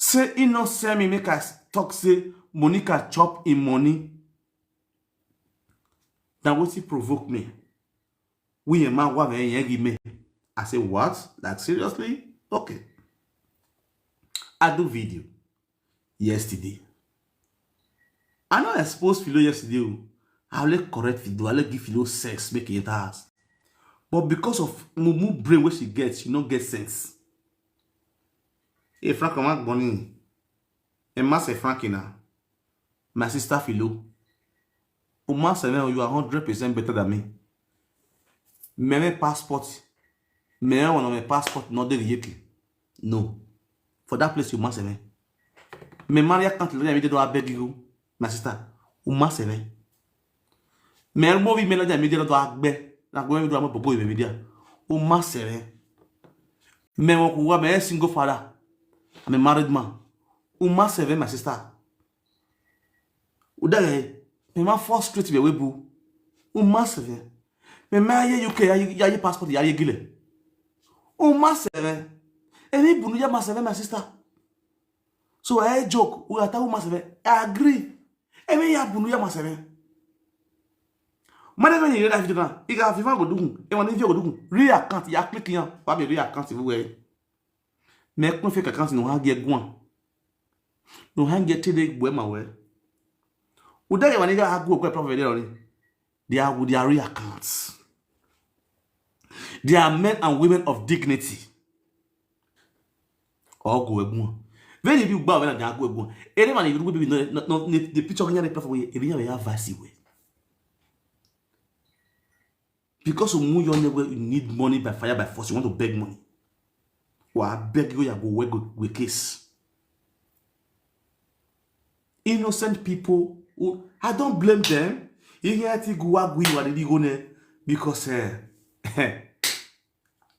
Say he no send me make I talk say Monica chop in money. Then what he provoke me? We a man wa give me. I say what? Like seriously? Okay. I do video yesterday. I not expose Philo yesterday. I will correct video. I will give Philo sex, make it ass. But because of mumu brain where she gets, she don't get sense. Hey, Frank, I'm bonny. And ma say Frankina, my sister Philo. Uma say you are 100% better than me. My passport, me one of my passport not the iye-eki. No, for that place you must say me. Me Maria can't let me do a beg you, my sister. Uma say me. Me elmo vi me la me do a beg. Na go me do am popo me dia. Uma say me. Me won ko me single father. I'm a married man. Uma say me, my sister. Udare me ma force straight be webu. Uma say me. Me ma ye UK ya passport ya ye gile. Uma say me. Eni bunu ya ma say my sister. So I joke, we ata uma say me. I agree. Emi ya bunu ya ma say me. Mane when you read video na, you can go do. E wan video go do. Real account ya click yan, pa be real account vous voyez. Mais quand fait account no ha get gwan. No ha get tede gbo ma we. Udare wan ga ha go ko profit there on. They are with their real accounts. They are men and women of dignity. Or go egun. When you gba when na go egun. Any man you go be no the picture can you profit we e be ya vasi we. Because you need money by fire by force, you want to beg money. Well, I beg you, go work with case. Innocent people who I don't blame them. Because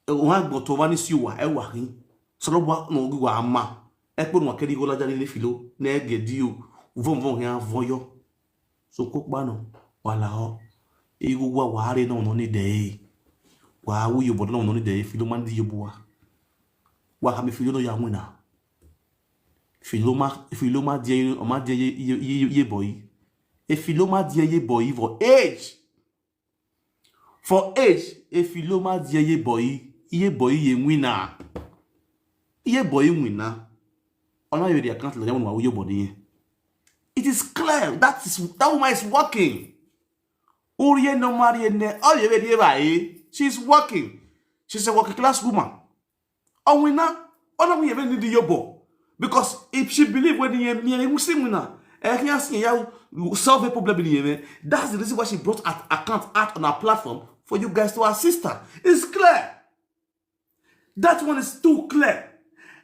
one got to one is you are working. So no go ama. Ekpo no kedi go la jale filo na egedi you. Von here voyo. So cook bano wala ho. Igu wa ware no ni de wa wu yo bodo no ni de filo man di yobuwa wa ha me filo no ya nwina filo ma die o ma die ye boy e filo ma die ye boy for age e filo ma die ye boy ye nwina ye boy nwina ona yo di account lo ya wa yo bodo yen. It is clear that woman is working. No she's working. She's a working class woman. Oh, we now, oh, we even need the yobo. Because if she believe when you Muslim winner, solve a problem, that's the reason why she brought an account out on our platform for you guys to assist her. It's clear. That one is too clear.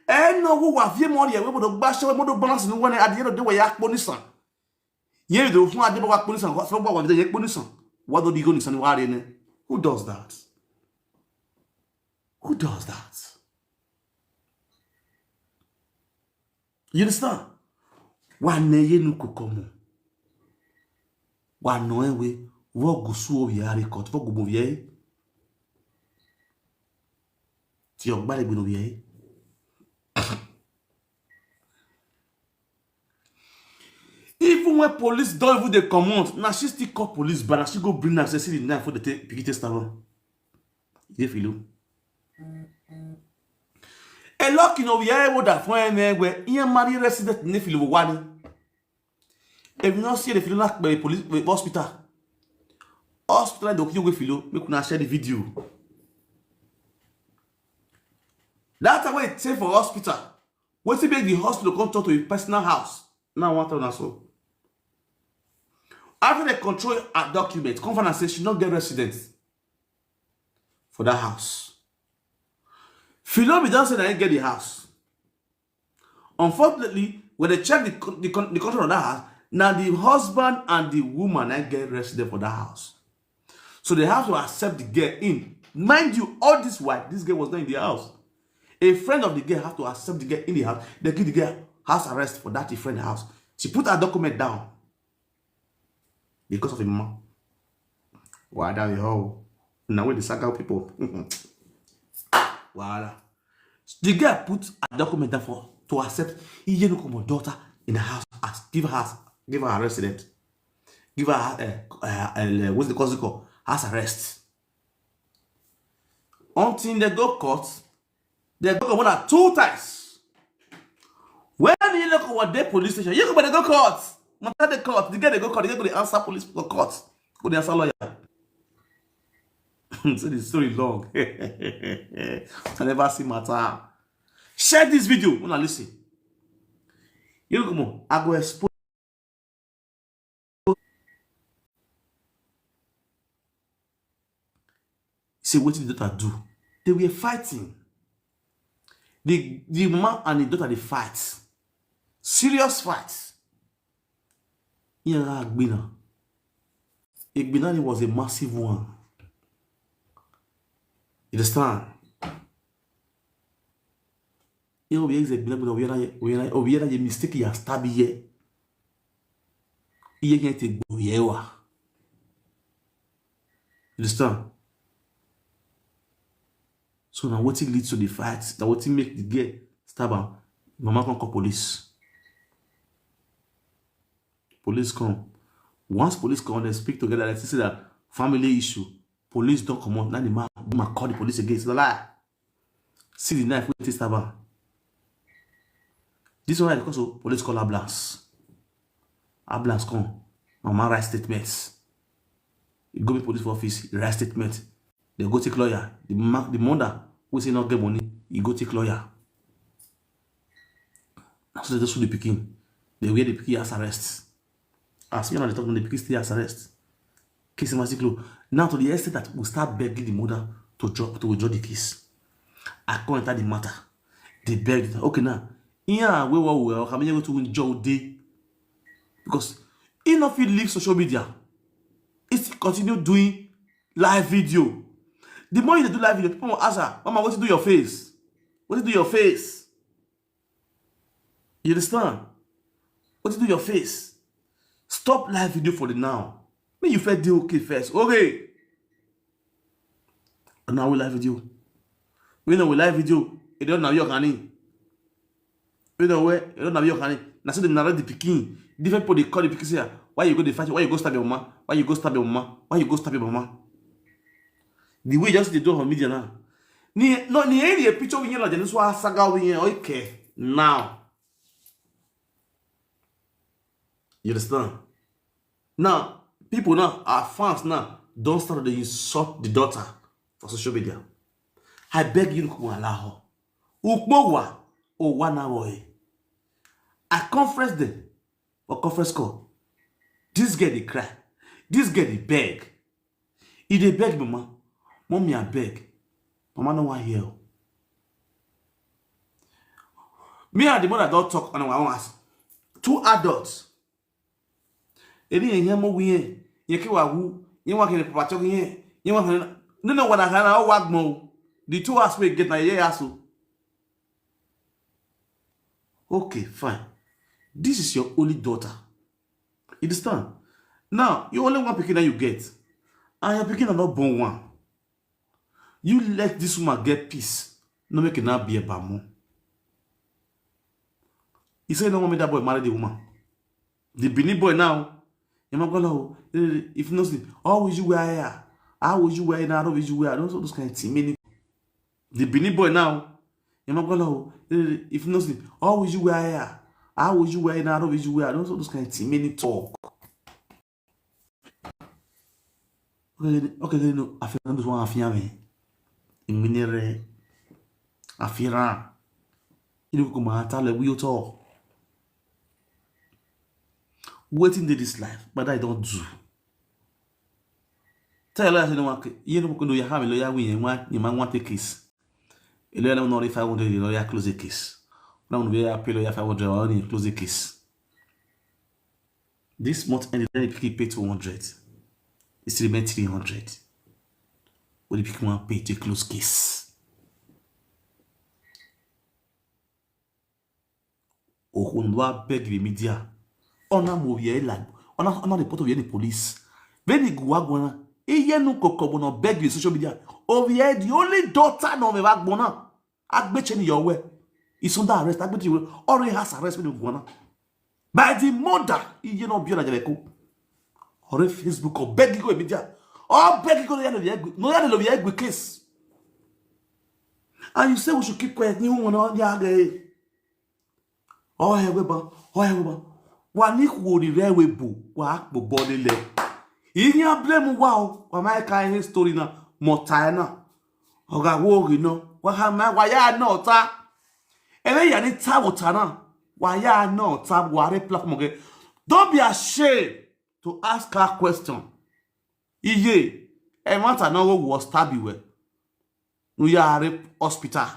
And no who have you money, we would bash our model balance in one at the end of the way. Akbonison. Ye do fun ade ba police and what so ba we police. What do you go nisan wa re ne? Who does that? Who does that? You understand? Wa ne Iyenukokomo. Wa no ewe wo gusu o ya record fo gubo ye. Ti o gba le gbinu ye. Even when police don't even they command, now she still call police, but she go bring her say the knife for the picket test around. You feel you? A lock in over here would have found where Ian Marie resident in the field of one. If you not see the film like by police hospital, doctor with Philo, we could share the video. That's why it's safe for hospital. What's it make the hospital come talk to a personal house? Now what on so? After they control her document, come and say she not get residence for that house. Philo be done say they get the house. Unfortunately, when they check the control of that house, now the husband and the woman I get resident for that house. So they have to accept the girl in. Mind you, all this while, this girl was not in the house. A friend of the girl have to accept the girl in the house. They give the girl house arrest for that friend house. She put her document down because of the mom. Why that the whole now with the Saka people? Voila. The girl put a document down for to accept Iyenukokomo daughter in the house, give her a resident, give her what's the cause called? House arrest. Until they go court, they go more than 2 times. When Iyenukokomo was there police station, you go go court. Matter the court, the guy they go court, they go to answer police for court. Go to answer lawyer. So the story long. I never see matter. Share this video. Wanna listen? Iyenukokomo, I go expose. See what the daughter do. They were fighting. The mama and the daughter they fight. Serious fight. Agbina was a massive one. You understand? You mistake you stab here. You can't take you understand? So now what it leads to the fight? Now what it make the girl stab her? Mama can call police. Police come. Once police come, they speak together. They say that family issue. Police don't come out. Now the man call the police again. It's a lie. See the knife with the stabber. This one because of police call ambulance. Ambulance come. Mama write statements. You go to police office. Write statement. They go take lawyer. The mother who say not get money. You go take lawyer. So they just shoot the picking. They wear the picking as arrest. As you know, they talk about the picking still as arrest. Case in Masiclo. Now to the extent that we start begging the mother to withdraw the case. I can't enter the matter. They begged. Okay now. Yeah, we how many to withdraw day? Because enough you leave social media. It's continue doing live video. The more you do live video, people will ask her, Mama, what you do your face? What you do your face? You understand? What you do your face? Stop live video for the now. May you first do okay first. Okay. And now we live video. We know we live video. You don't know your honey. You know where? You don't know your honey. Now so they narrate the picking. Different people they call the picking say, why you go to fight? Why you go stab your mama? Why you go stab your mama? Why you go stab your mama? The way just they do on media now. Ni any picture we like this was saga we okay now. You understand? Now people now our fans now don't start to insult the daughter for social media. I beg you to allow her. Ukmowa o 1 hour. I conference them or conference call. This girl they cry. This girl they beg. If they beg mama. Mommy, I beg. Mama no one here. Me and the mother don't talk on our own. 2 adults. Edi yenye mo wiye. Yeke wa wu. Yen wa kene papa talk yen. Yen wa kene. No what I can o wag mo. The 2 aspect get na ye aso. Okay, fine. This is your only daughter. You understand? Now, you only one picking that you get. And your picking are not born one. You let this woman get peace. No make it not be a bamo. He said no want that boy marry the woman. The Benin boy now. If you know, how would you wear here? How would you wear now? How would you wear? Those kind of things. The Benin boy now. If you know, how would you wear here? How would you wear now? How would you wear? Those kind of things. Many talk. Okay, no. I feel this one. I feel me. Minere afira Iyenukokomo atale we talk waiting this life but I don't do tell us no Iyenukokomo you have a lawyer win you man want a case a lawyer no if I want a lawyer close a case now we appeal lawyer 500 only close a case this month and then pick pay 200 it's remain 300. What if you want to pay to close case? Oh, on doit beg the media. On a mouillé là. On a des potes de police. Veni guagwana. Iyenukokomo no beg the social media. Oh, yeah, the only daughter no me vagbona. Agbecheni your way. is under arrest. Agbeti already has arrest with Gwana. By the mother, you know, Biona Jeleko. Or Facebook or Begigo media. Or Begigo no ya love ya case. And you say we should keep quiet. You want to oh, however, one equal the railway boo, what body leg. In your blame, wow, or my kind story now, Motana. Or got war, you know, what have my why I know that. And then you need Tabotana. Why I know Tab Ware Platform. Don't be ashamed to ask her question. Iye, and once I know what was stabby with. We are a hospital.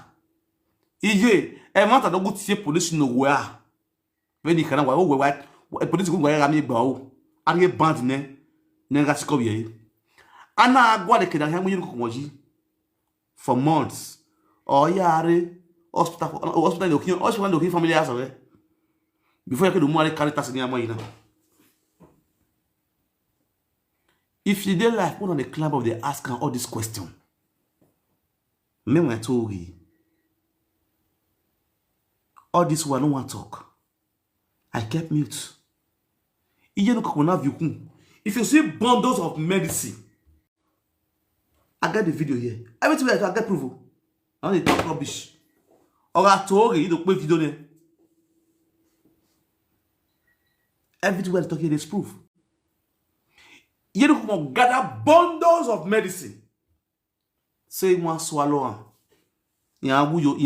Iye, and once I don't go to see police nowhere. When you can go where a police go where I may go. I get banned ne. Nengasikoye. Ana agwa de kedan hamu Iyenukokomo for months. Oh yare hospital looking family house away. Before you can do more characters in your mind. If you did like put on the club of the asking all this question. Me when I told you all this one no one talk. I kept mute. Iyenukokomo na view. If you see bundles of medicine, I get the video here. Every time I get proof. I don't talk rubbish. Or I told you don't put video there. Every time I talk here, there's proof. Iyenukokomo gather bundles of medicine. Say one swallow. Yawu yo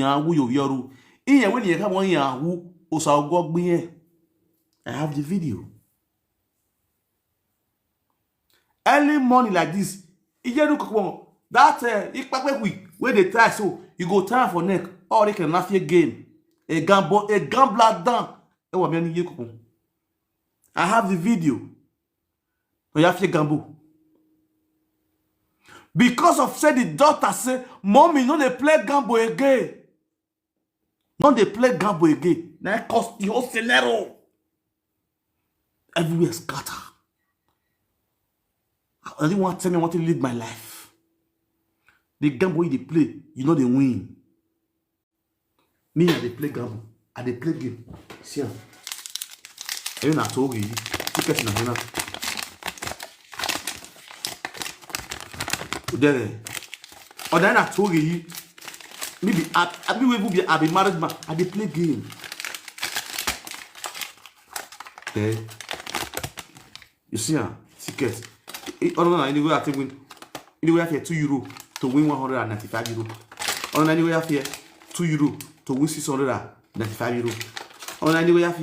yoru. Iye when you come on yawu osago gbe. I have the video. Early morning like this, Iyenukokomo that week where they try so you go time for neck or they can laugh again. A gambler down. I have the video. You have to gamble. Because of say the daughter say, mommy, no they play gamble again. No they play gamble again. Now it cost the whole scenario. Everywhere scatter. I didn't want to tell me I want to live my life. The gamble they play, you know they win. Me, I they play gamble. I they play game. See ya. Even I told you, ticket in a hand. There. Or then I told you, maybe I be married man. I they play game. Okay. You see ya, ticket. Anyway, I think win. Anyway, I have €2 to win €195. On anyway, I have €2 to win €695. On anyway, I have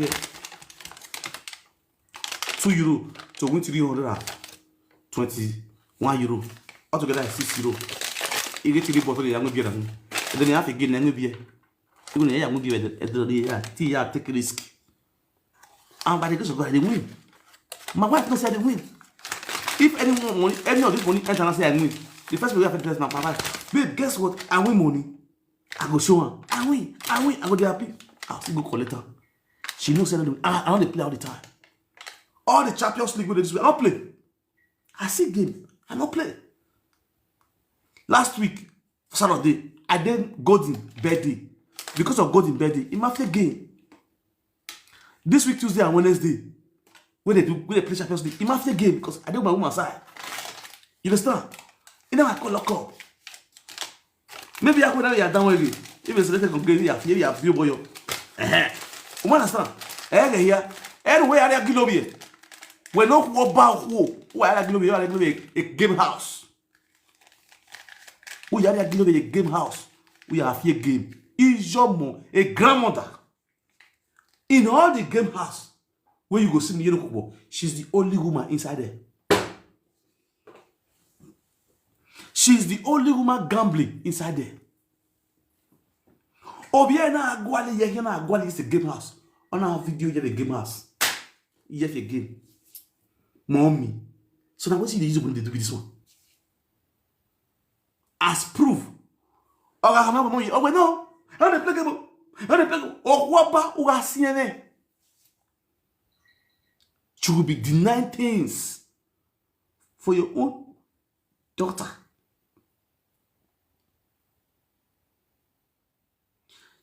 €2 to win €321. Altogether, €6. You get to the bottle, I'm going to be and then you have to get an beer. Even a young movie at the take a risk. And by the grace of God, they win. My wife knows how they win. If anyone, any of this money enter and say I win, the first way I have to tell my wife, babe, guess what? I win money. I go show her. I win. I go be happy. I'll still go collect her. She knows that I don't play all the time. All the Champions League with this way, I don't play. I see game. I don't play. Last week, Saturday, I did Golden birthday. Because of Golden birthday, it might play game. This week, Tuesday and Wednesday, when they play Champions League, it might play game because I do my woman's side. You understand? You know I call lock up. Maybe I could have done with it. If it's selected completely, I feel you have few boy. You understand? Here, anyway, I have Gilobie. When no go about who I have Gilobie, a game house. We are a game house. We are a game. Is your mom a grandmother? In all the game house, where you go see Iyenukokomo, she's the only woman inside there. She's the only woman gambling inside there. Obiena Agwali Yehena Agwali is a game house. On our video, you have a game house. You have a game. Mommy. So now what's the use when they do this one? As proof. Oh, wait, no. How they play game? How they play? Oh, what who are seeing it? You will be denying things for your own daughter.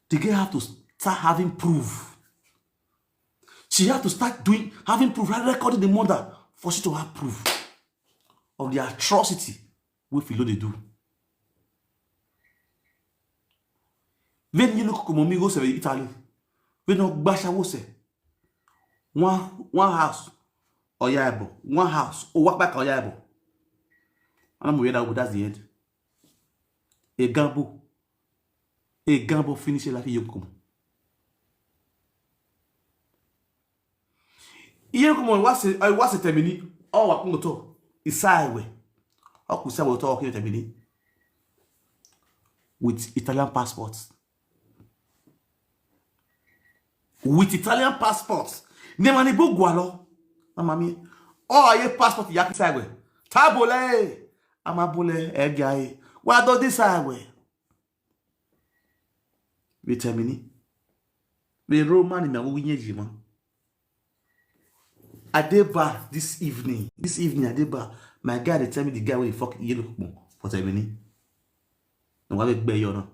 The girl have to start having proof. She had to start having proof, recording the mother for she to have proof of the atrocity we feel they do. When Iyenukokomo go to Italy, when no basha wo se one house oyabo, one house o work back oyabo. And I'm that that's the end. A gamble finish like Iyenukokomo. Iyenukokomo was a termini all wa kungoto isaiwe. Okusa wo to okay termini with Italian passports. With Italian passports. Ne mani bo gwalo. Mami. Oh, ye passport ya kisaiwe. Tabole. Amabule egay. Wa do this highway. We termini. We Roman in my winye jima. I did bar this evening. This evening I did bar. My guy they tell me the guy will fuck Iyenukokomo for termini. No wa be gbe yo no.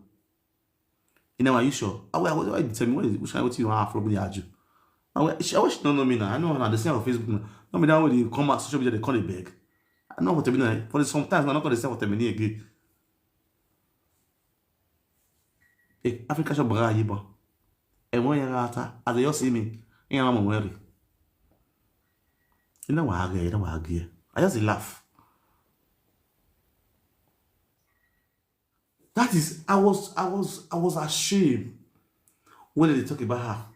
You know, are you sure? Why tell me which kind of you have from the aju? I wish you don't know me now. I know the same on Facebook now. No me down when they come out social media they call it beg. I know what I mean. For sometimes I'm not gonna say what I mean again. Africa shop bra yiba. E won yan ata as you see me. Yan am worry. You know what I get. I just laugh. That is, I was ashamed when they talk about her.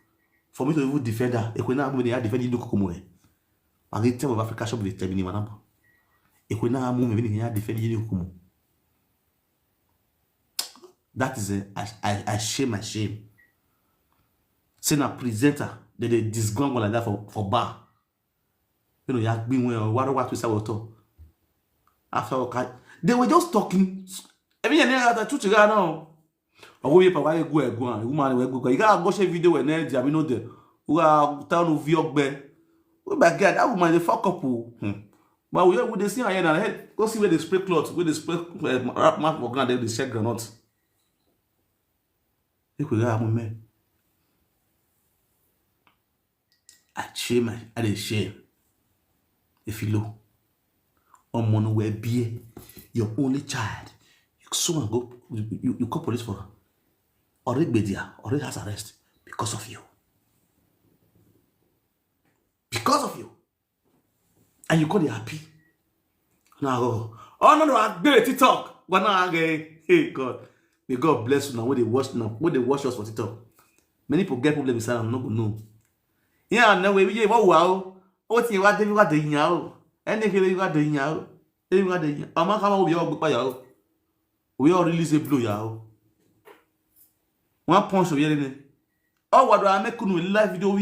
For me to even defend her, if we now when they are defending Iyenukokomo, I get tell of Africa shop they tell me number. If we now move when they are defending Iyenukokomo, that is I shame my shame. Saying a presenter they disgruntled like that for bar. You know, you have been when what to say what after they were just talking. Every year I two together now. Owo ye papa egu an woman we egu. You got go share video when there I know there. Who are town of Viogbe. We back get that woman the fuck up. But we dey see her na head. Go see where they spray cloth, where they spray mark for ground, they check granite. You could have me. I shame I dey shame. If you look on money where be your only child. So go you call police for her. Already be there, already has arrest because of you. Because of you. And you call it happy. Now oh no, I do TikTok. But now hey God. May God bless you now when they watch us for TikTok. Many people get problem inside and not go know. Yeah, no way we wow. What you what the nyao. Anything you got the nyao. You got the Ama kama we all go we all release a blue yao. One punch of yelling. Oh, what do I make live video?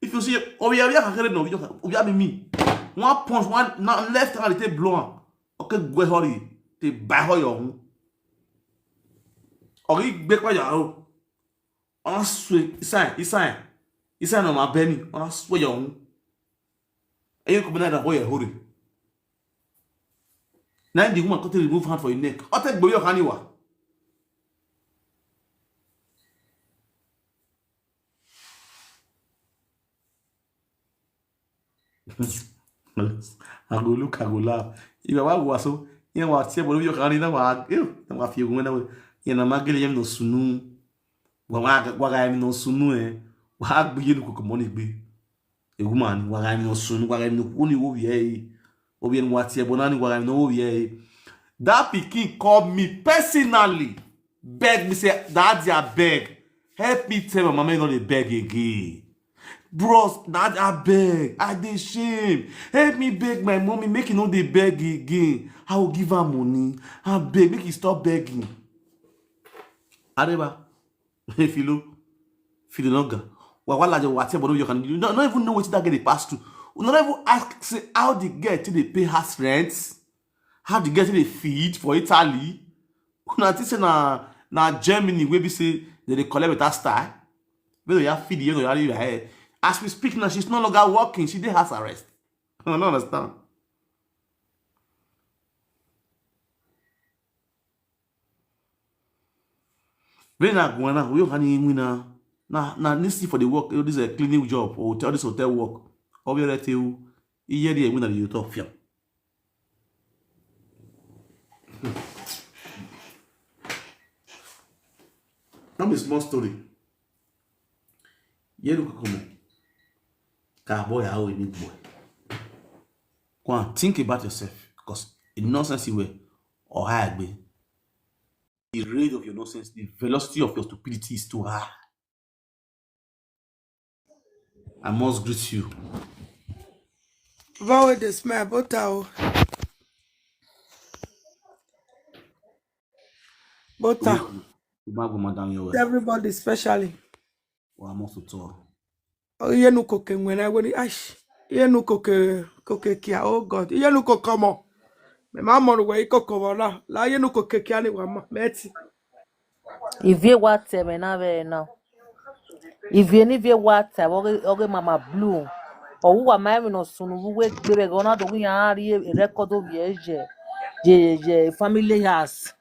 If you see, oh, we are no, we are me. One punch, one left hand, they blow. Okay, go hurry. They buy her your or he break by your on sweet sign on my belly on swear your own. And you come in that boy, hurry. Now the woman can remove hand for your neck. I'll take your hand. I go look, I go laugh. If I was so, you know what? Say, but you can't even know what you went. You know, my girl, no sunu. What I am no sunu, what be Iyenukokomo be? A woman, what I am no sunu, what I am no only over Obi what here, bonani what I know here. That pikin called me personally, beg me say, Daddy, I beg, help me tell my mama not to beg again. Bros, Daddy, I beg, I dey shame. Help me beg my mommy, make it not dey beg again. I will give her money. I beg, make it stop begging. Areba, if you look, feel longer. Well, what whatever you can, you don't even know what that get they pass through. You don't even ask say how they get till they pay house rent, how they get till they feed for Italy. Una think say na Germany where be say they collect with that style. Where you feed you your head. As we speak now, she's no longer working. She did house arrest. I don't understand. When I go na we honey wina. Now this for the work, this is a cleaning job or tell this hotel work. Obviously, you hear when you talk film. Not a small story. Iyenukokomo. Ka boy how we need boy. Go on, think about yourself because in nonsense you way or high be. The rate of your nonsense, the velocity of your stupidity is too high. I must greet you. Vote the smell, but Madam, your way. everybody, especially. Or I must to talk. Oh, Iyenukokomo when I went ash. Iyenukokomo, oh God, Iyenukokomo. My mama no way kokomo la. La Iyenukokomo ni wama. Meti. If you what na very now. If you need what oge mama blue. Or who am I no soon who wake baby gonna do we are record of je family house.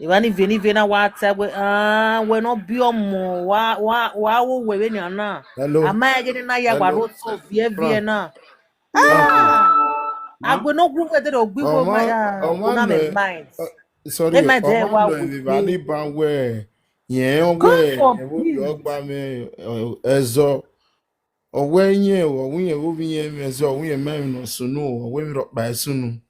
Even if you na what we not be on wa we na. Hello. Am I getting na ya Hello. waro so vie na. Frankie. I go no group that will be with my mind. Sorry, Let my day Oma wa no with everybody me. ban where yen God where ewo bi forbid. ogba me ezo owe yen o wi yen wo bi yen me ezo wi yen me no sunu o we mi ro pa sunu.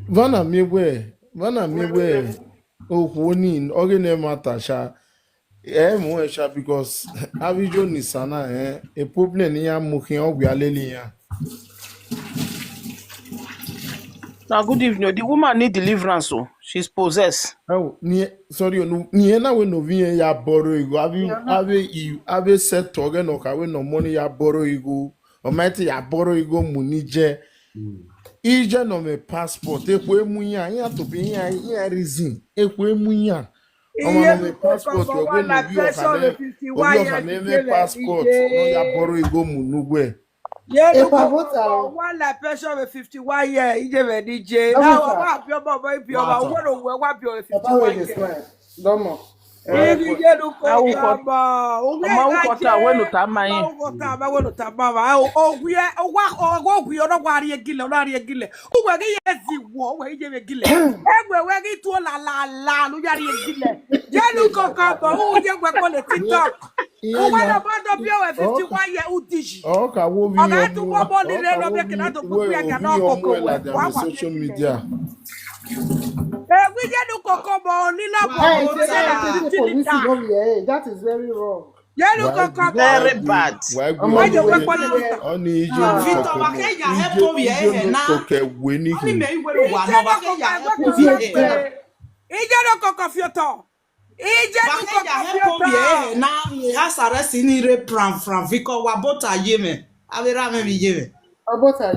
Vana mi we o ko ni oge ne mata sha mo e sha because avijo ni sana e problem ni ya mu kin o gbe alele yan. Now, good evening. The woman need deliverance, so she's possessed. Oh, sorry, no, ni na we no vi ya borrow ego. Have set toge no ka we no money ya borrow ego. O meti ya borrow ego muni je. Ije no me passport ekwe mu ya to be ya reason. Ekwe mu ya. O ma no me passport we Iyenukokomo go one no like bi o ka pressure ne of 51 obi o ka years ne to me kill passport no ya borrow ego munu gwe. Iyenukokomo one like pressure of 51 years. Ije DJ. Now I'm happy about my pure. What do we want pure 51 years? Domo. Iyenukokomo. Oma ukota wenu Ama tamayi. ugota ama wenu tamama. Ogwe ogwe ono wari egile ono ari egile. Ugwe ge yezi wo we ije egile. Egwe we ge tu la lu yari egile. Iyenukokomo uje gwe ko le TikTok. Ugwe na bando pure 51 years udiji. O ka wo vi Oga tu omu. bobo ni O le ka no wo be kina to vi buku ya kana koko la we. da social media. We Iyenukokomo ni la bobo ni la titita. That is very wrong. Very bad. Why you work on the Oni ijo no Victor koke Wakeya help me here na. koke we ni Oni ki. me iwe wa no Wakeya help me here. Iyenukokomo. Wakeya help me here na. Has arrest ni re from Victor Wabota yeme. Abira me bi yeme. About a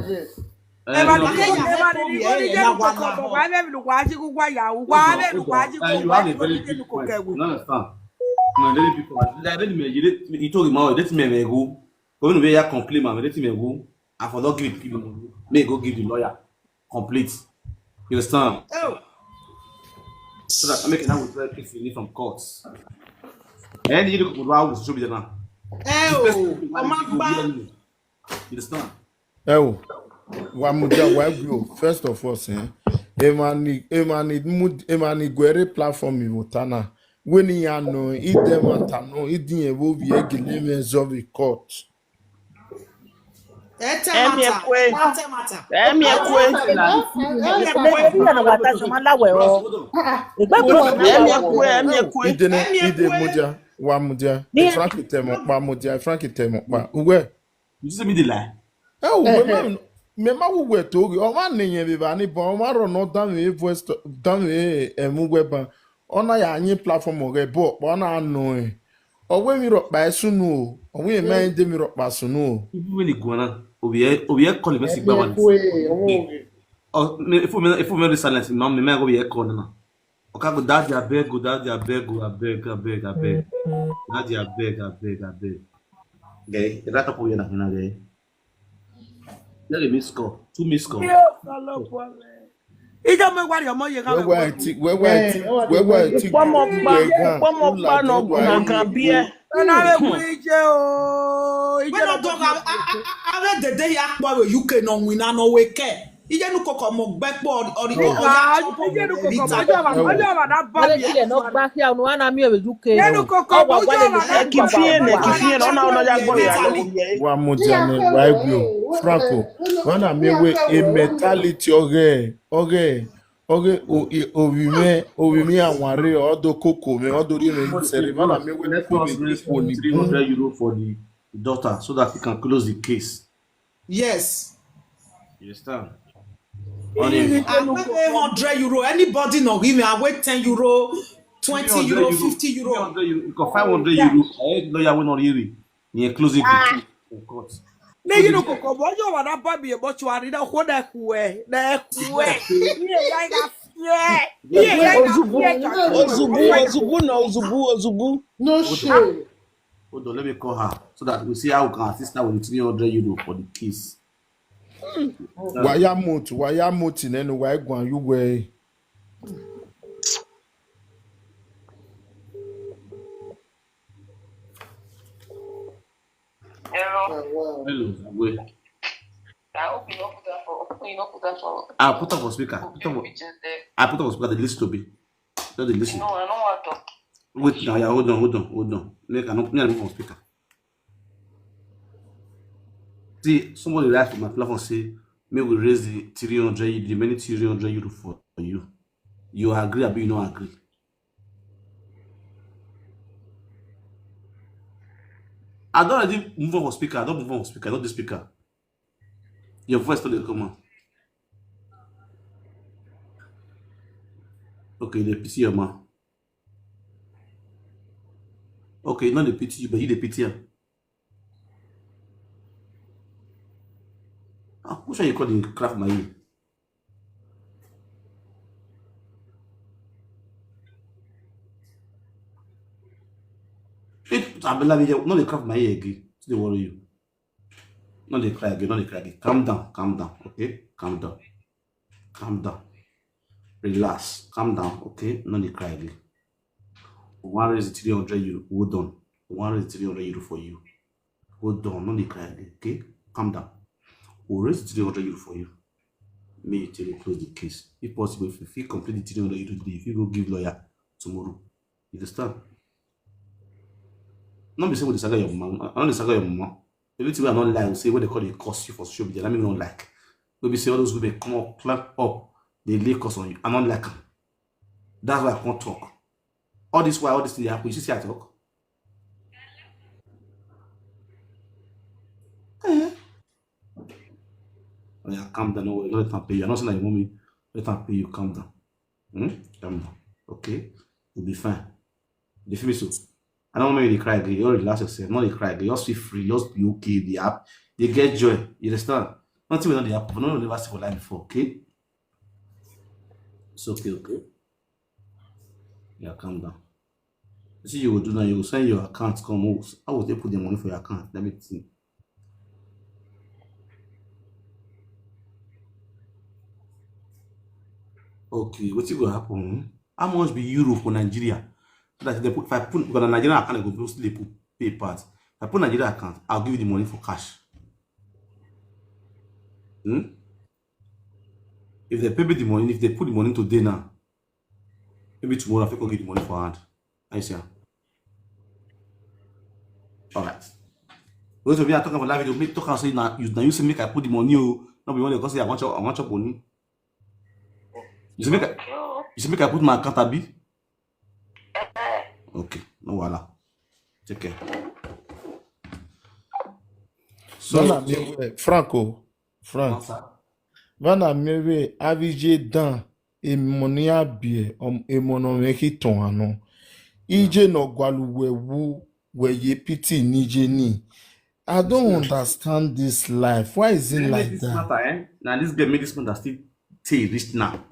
You have a very big point. You understand? No, very big point. Like, let me, you told him, let me go. When we are compliment, let me go. I for not give people money. May go give the lawyer complete. You understand? Oh. So that I make it now with very quick relief from courts. And you look how we should be now. Oh, Omagba. You understand? Oh, wa muja wa gro. First of all, emani gwere platformivotana. When ya no idem atano idin evo vi egile me zove court. Emi ekwe. Emi ekwe. Emi ekwe. Ide muja wa muja. Frank temo pa muja. Frank temo pa. Uwe. You see me the lie. Oh, mema wuwe togi. O ma nenye be ba ni bon. O ma ro no dan we voice dan we emuwe ba. Ona ya anyi platform oge bo. Ona anu e. Owe mi ro pa sunu. Owe me nde mi ro pa sunu. Even when you go na, obiye call me sigba one. Oh, if we me silence, mom me go be call na. Okay, go daddy abeg, abeg. Daddy abeg. Okay, that up we na hina gay. Let me score. 2 miss score. Ija me wari omo ye ga me Where Upomo no gunagabie. na me kuije o We ija no dog ave the day yakpo we UK no win na no we care. Iyenukokomo gbepo ori Iyenukokomo ojo ma da ba Ale bi kile no gba kia no ana mi e UK. Iyenukokomo Wa ojo wale ma ni da Ekifie ona ya gbo ya lo ye. wa mojane Bible Franco wana mewe a mentality ovime anware odo koko me odo ri me sere wana mewe Let ko us me raise ipo ni bu 300 euro for the daughter so that we can close the case. Yes. You understand? Honey, I pay 100 euro. Anybody no give me, I wait 10 euro, 20 euro, 50 euro. 300 euro. You got 500 euro. I lawyer will not hear it. You close the case in court. na Iyenukokomo ojo ma da ba bi e mortuary na ho na kuwe iye ya ga fie iye ya ga fie Ozubu. No shame. Hold on, let me call her so that we see how we can assist her with 300 euro for the case. waya moti nenu wa egwan yu we Wow. Hello, wait. I hope you not put that for. I put up on speaker. I put up on speaker. The list to be. Not the listen. No, I don't want to. Wait now, yeah, hold on. Make an open on speaker. See, somebody write to my platform say, may we raise the 300, the remaining 300 euro for you. You agree, or you don't agree? I don't already move on for speaker. I don't move on for speaker. Not the speaker. Your voice don't come on. Okay, they pity your man. Okay, not the pity you, but you the pity her. Which one you call the craft my ear? I believe you. Not the craft my ear again. They worry you. Not the cry again. Calm down. Okay, calm down. Relax. Calm down. Okay, not the cry again. One raise 300 euro. Hold on. One raise 300 euro for you. Hold on. Not the cry again. Okay, calm down. We'll raise 300 euro for you. May tell you close the case. If possible, if you complete the 300 euro today, if you go give lawyer tomorrow, you understand? Not be saying with the saga your mama. I don't saga your mama. Everything we are not like, say what they call it cost you for social media. Let me not like. We be say all those women come up, clamp up, they lay cost on you. I don't like them. That's why I can't talk. All this thing happen. You see I talk. Yeah, calm down. No, let them pay you. I'm not saying that you want me. Let them pay you. Calm down. Calm down. Okay, you'll be fine. You feel me so? I don't want you to cry again. You relax yourself. Not to cry again. Just feel free. Just be okay. Be happy. They get joy. You understand? Nothing will not happen. No one never see for life before. Okay? It's okay. Okay? Yeah, calm down. You see, you will do now. You will send your account. Come. How will they put the money for your account? Let me think. Okay, what will happen? How much be euro for Nigeria? So that they put, if I put because the Nigerian account, they go still pay part. If I put Nigerian account, I'll give you the money for cash. If they pay me the money, if they put the money today now, maybe tomorrow I will give the money for hand. I see. Alright. Those of you are talking about live video, make talk and say now you say make I put the money. Not be money because say I want your money. You say make I put my account abi? Okay, no wala. Take care. So Frank. Vana mewe avije dan emoni abie emono meki ton ano. Ije no gwaluwe wu weye pity nije ni. I don't understand this life. Why is it like This that? matter, now this girl made this man that still stay rich now.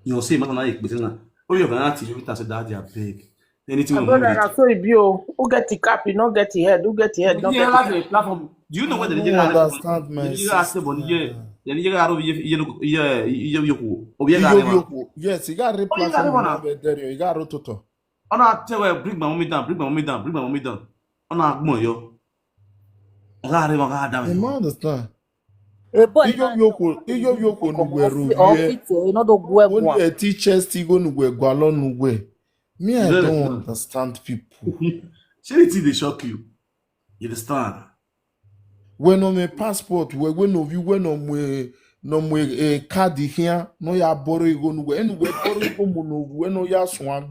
You know, say matter now you now. Oh, you're gonna teach you say daddy I beg. Anything we Brother, I saw it bio. Who get the cap? You not get the head. Who get the head? Not get the platform. Do you know where the I Nigerian don't understand Nigerian my money here? Yani you got Yes, you got a Oh, you got platform one now, now. but there you got Rototo. On a tell her, bring my mommy down, bring my mommy down, bring my mommy down. On a go yo. I got I damn. understand. Ebo Iyo ina Yoko komo Nugweru, ofite ino do gwe only gwa. a teacher still Nugwe Gwalon Nugwe. Me, You I don't don't understand. understand people. Charity they shock you. You understand? When on my passport, when of you, when on my a card here, no ya borrow you go Nugwe, and we borrow you go Mono, when no ya swag.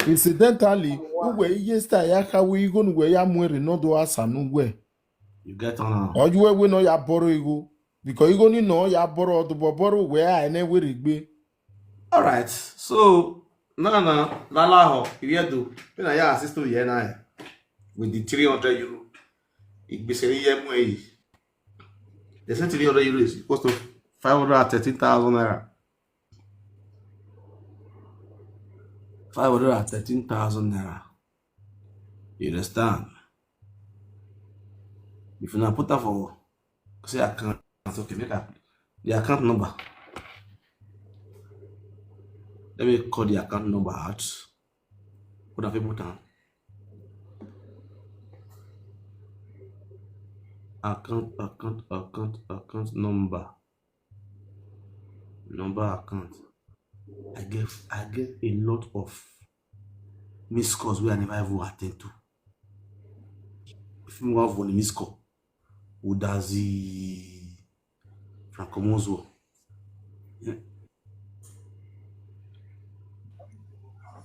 Incidentally, uwe yesterday ya kawe igo nuwe ya mwere no do asa nuwe. You get on. Or you we no ya borrow igo because igo ni no ya borrow do borrow we a ene we rigbe. All right. So, Lala ho, you do. When I assist to you na with the 300 euro. It be say ye mo yi. They say 300 euro is equals to 513,000 naira. 513,000 naira. You understand? If you not put that for say account, okay, make up the account number. Let me call the account number out. Put a people down. Account number. Number account. I gave a lot of missed calls where I never even attend to. If you want one missed call, Udazi Francomozo.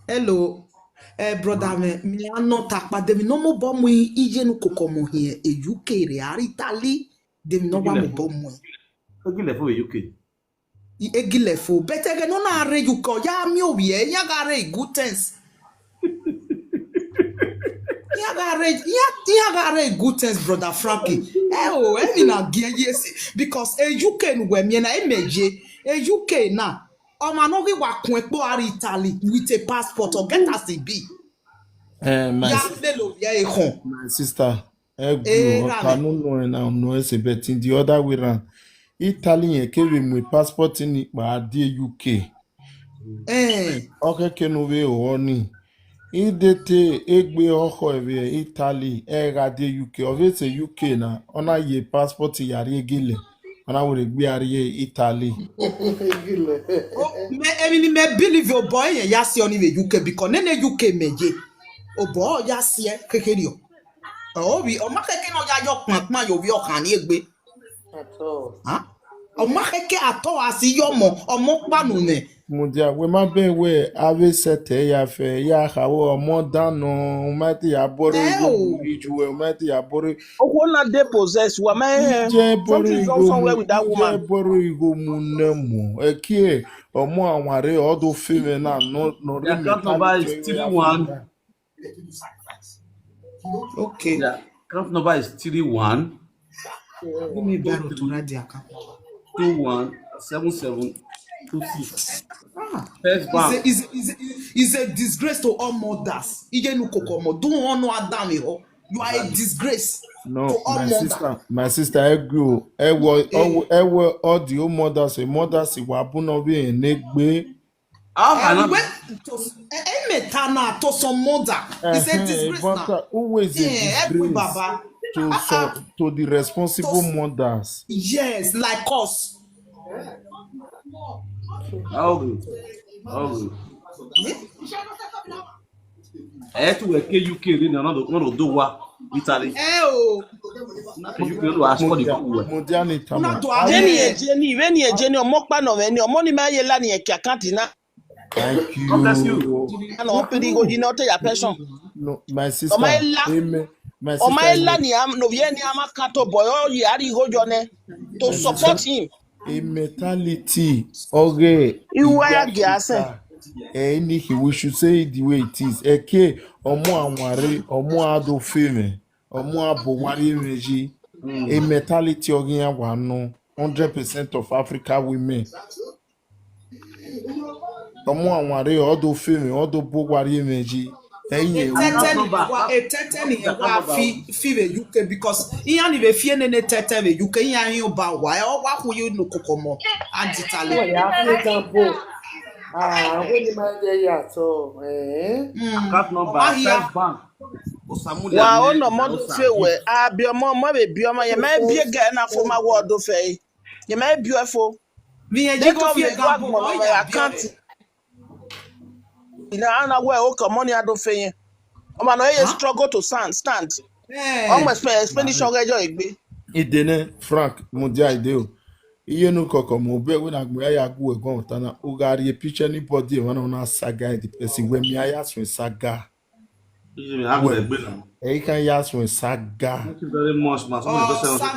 Hello. Brother me ano takpa dem no mo bom Iyenukokomo here UK re ari Italy dem no ba mo bom Ogile for UK. egilefo betege no na re yuko ya mi obi ya ga re gutens ya ga re gutens brother Frankie me na gie yes because UK no we me na emeje UK na o ma no wa kun epo ari Italy with a passport or get as e be My sister, Kanu no ese betting the other way round. Italy carry my passport in it by UK. Okay, can we oni? Idete egbe oko eve Italy era de UK. Obviously UK na ona ye passport yari egile. Ona we gbe ari Italy. me believe your boy ya si oni we UK because nene UK meje o boy ya si kekere o bi o ma keke no ya yo pon yo bi o kan ni egbe o ma keke ato asi yo mo o mo panu me Mudia we ma be we ave sete ya fe ya hawo mo dano mati ya boro igo iju we mati ya boro Okona de possess woman. Something's wrong somewhere with that woman. boro igo munemo eki omo anware odo feme na no The account number is 31. okay The account number is 31 give me better to write the account 217726. First bank. is a disgrace to all mothers Iyenukokomo do honor Adam you are a disgrace no to all my sister egwu ewo all the old mothers wa buno be enegbe Metana to some mother. It's a disgrace now. Always a disgrace to the responsible mothers. Yes, like us. How good. I to work UK in another do what Italy. Modernity. Jenny, omokpa no veni, omoni ma ye la ni e account na. Thank you. God bless you. And o pedi go di na to ya person. No, my sister. Amen. O ma la ni am no vie ni am kato boy o ye ari go jo ne to support him. A mentality. Okay. We should say it the way it is. Eke omo anware, omo ado fame, omo abowari meji. A mentality oginya wano 100% of Africa women. Omo anware odo fame, odo bowari meji. Eyin fi the UK because iyan be fie ne tete the UK iyan yin ba wa e wa hu Iyenukokomo agitale. Wọ́n yà á fi gan bò. Wọ́n ní máa ń jẹ yàtọ̀. Account number, Oma here. First Bank. Osamule Wa Amine, ono mo do fe we abi omo mo be bi omo ye ma bi ga na fo ma wo do fe. Ye ma bi efo. Vi en They jigo come fie they do gan bò. agmo O my ya account. Ina ana we o come money ado fe yen. O ma no ye struggle to stand. Almost expenditure rejo igbe. idene Frank Mundia ideo. Iyenukokomo be when agbo ya go egon tana ugari e picture ni body one saga the person when me aya so saga. you have Well, the bill. e kan ya so saga. Thank you very much, man. Somebody just said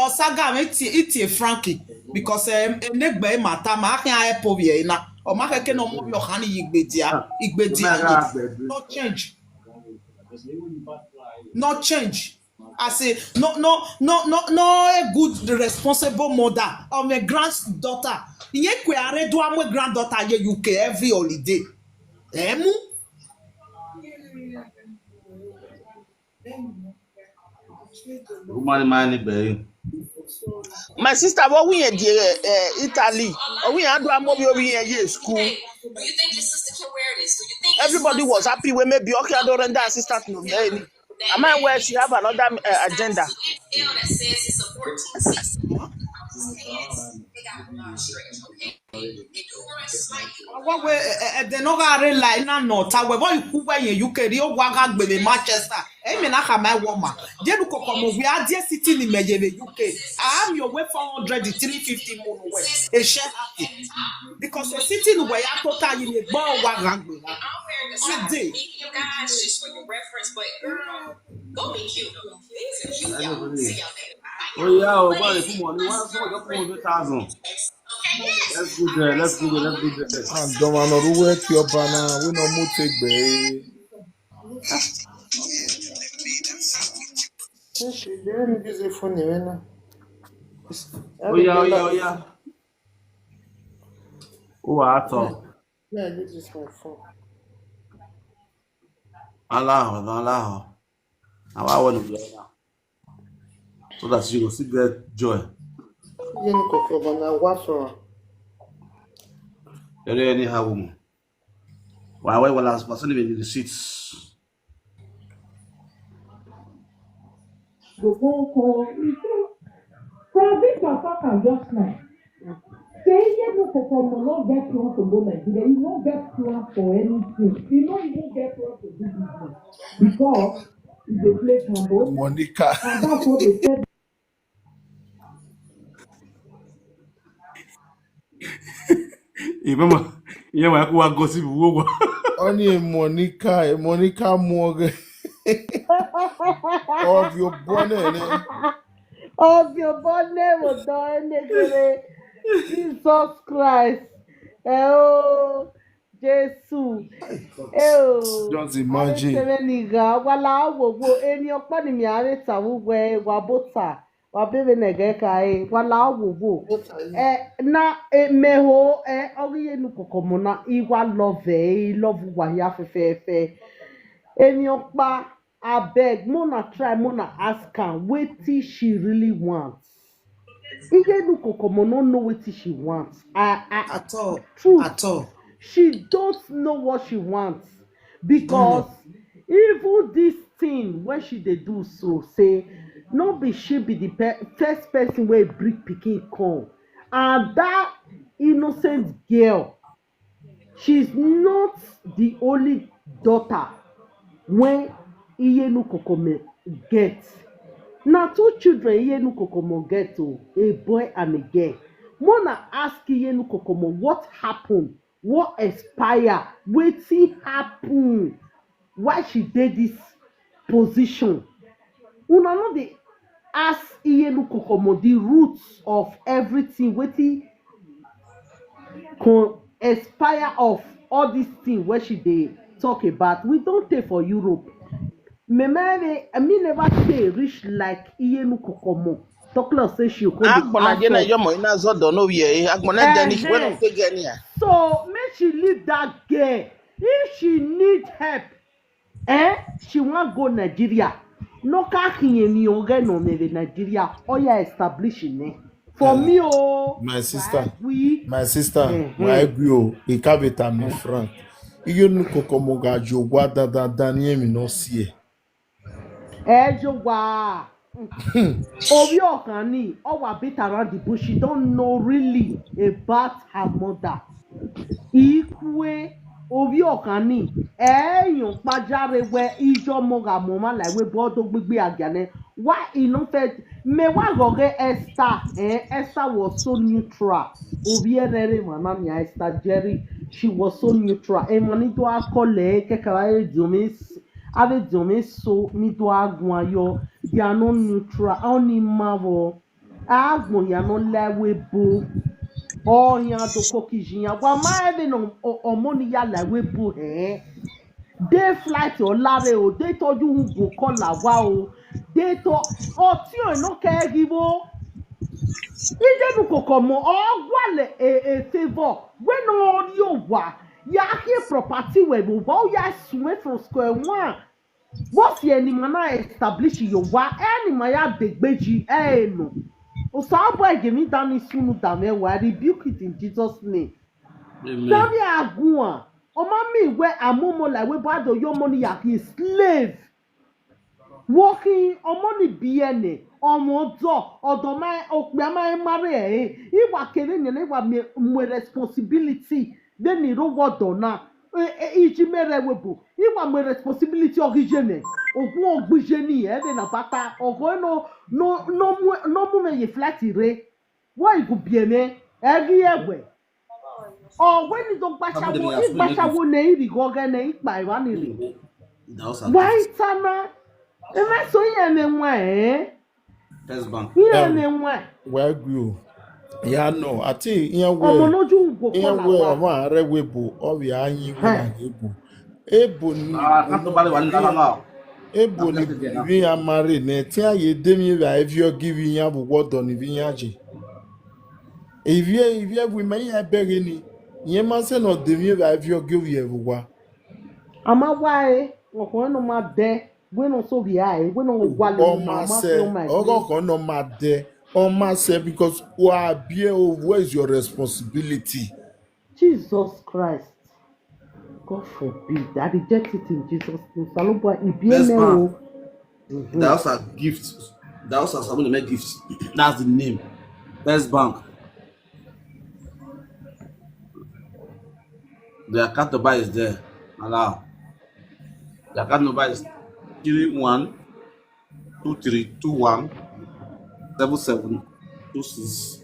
Saga me iti Frankie because negbe mata ma kan e po vie na o ma keke no mo yo kan igbedia ni not change I say no a good responsible mother of my granddaughter iye kwe are do am granddaughter ye UK every holiday emu woman man be. My sister what we in Italy. We had do am we in school. Do you think your sister can wear this? Do you think Everybody was happy when maybe okay I don't render assistant no. Am I where she have another agenda? that says it's a 14-16? They got a lot of stretch, okay? They do run slightly. what we they no ga re line na no ta we boy ku we yen UK ri o wa ga gbe Manchester e me na ka my woman Iyenukokomo we are there sitting in Mejebe UK I am your way 400 350 moon way e share happy because you're sitting where you total you gbo wa ga gbe na I'm wearing the same thing, you guys, just for your reference, but girl, go be cute. These are cute, y'all. See y'all later. Bye. Oh yeah, oh boy, come on. You want someone just 100,000. Let's go there. And don't want to work your banner. We no mo take be. Ṣé ìbéèrè mi bí ṣe fún ni rẹ náà? Oh yeah. Oh, I thought. Yeah, this is my phone. Allah. Now I want to be now. So that you will still get joy. Iyenukokomo na wá sọ̀rọ̀. Anyhow, woman. Why last person even in the seats? From this attack and just now, say Iyenukokomo no get plan to go Nigeria. You no get plan for anything. You no even get plan to do business because they play Cambo, Monica. and that's what they said. Remember, yeah, I go gossip. Only Monica Morgan of your bonnet. Of your bonnet was done. Jesus Christ. Oh, Jesus. Oh, Just imagine. Niga, wala wo eni okpa ni mi are tawu we wa bota. Wa bebe negeka wala wo. Na meho Iyenukokomo na iwa love wa ya fefe. Eni okpa abeg mona try mona ask her wetin she really wants. Iyenukokomo no know wetin she wants. at all She don't know what she wants because even this thing when she dey do so say no be she be the first person wey bring pikin come and that innocent girl she's not the only daughter wey Iyenukokomo get. Na two children Iyenukokomo get a boy and a girl. Mona ask Iyenukokomo what happened, what expire, wetin happen, why she dey this position. Una no dey ask Iyenukokomo the roots of everything wetin expire of all these things wey she dey talk about. We don tey for Europe. Me never say reach like Iyenukokomo. Talk say she go dey so make she leave that girl. If she need help, She want go Nigeria. No kakinye ni oge no me Nigeria. Oya establishing ne. For me, oh, My sister, we, my agree, ikabeta me frank. Iyenukokomo ga jogwa da ni no see. Ejowa. Obi Okani, our bit around the bush, she don't know really about her mother. Ikwe Obi Okani, yon pajare we ijo moga moma like we bodo gbigbe agane. Why no fed me wa goge Esther? Esther was so neutral. Obi erere manami Esther Jerry, she was so neutral. Mani do akole kekara ave dome so mi do agun ayo. They are not neutral. Only marvel. Agbon ya no lewe bo. Oh, ya do kokijin. Wa ma even omoni ya lewe bo They flight or lare o. They told you who go call la wa o. They told ti o no care givo. Iyenukokomo ogwale a favor. When all you wa ya here property we bo ya swing from square one. What's the mana establish your wa any maya degbeji no. Osabo egemi dani sunu dame wa rebuke it in Jesus name. Dami agua. Omami we amomo like we bado your money ya he slave. Working omoni biene omodo odoma okpiama mare iwa kere nyene iwa me responsibility then ni ro wodona ijimere webo iwa me responsibility origine ogun ogbijeni de na pata ogo no mu me ye flat re wo igu bieme egi egwe when you don't bashawo ne iri goge ne ipa iwa ni re why tana eme so yene nwa First bank. yene nwa Well, grew. Yeah, no, I think in a omo way, noju go in a kola way, wa of one rewebo, or we are you able. Ebo ni, Can't nobody want to now. ebo ni, we are married. Ne, tia ye demi if you're giving ya word on the vinyaji. If you we may have begging, ye must say not demi if you're giving everyone. ama why okon no ma de we no so bi ai we no gwale no ma ma feel my Ogo no mad on myself because where's your responsibility? Jesus Christ. God forbid. I reject it in Jesus' name. Salubwa First ibieme bank. o. That's a gift. That's a someone to make gifts. That's the name. First bank. The account to buy is there. Allow. The account number is 3123217726.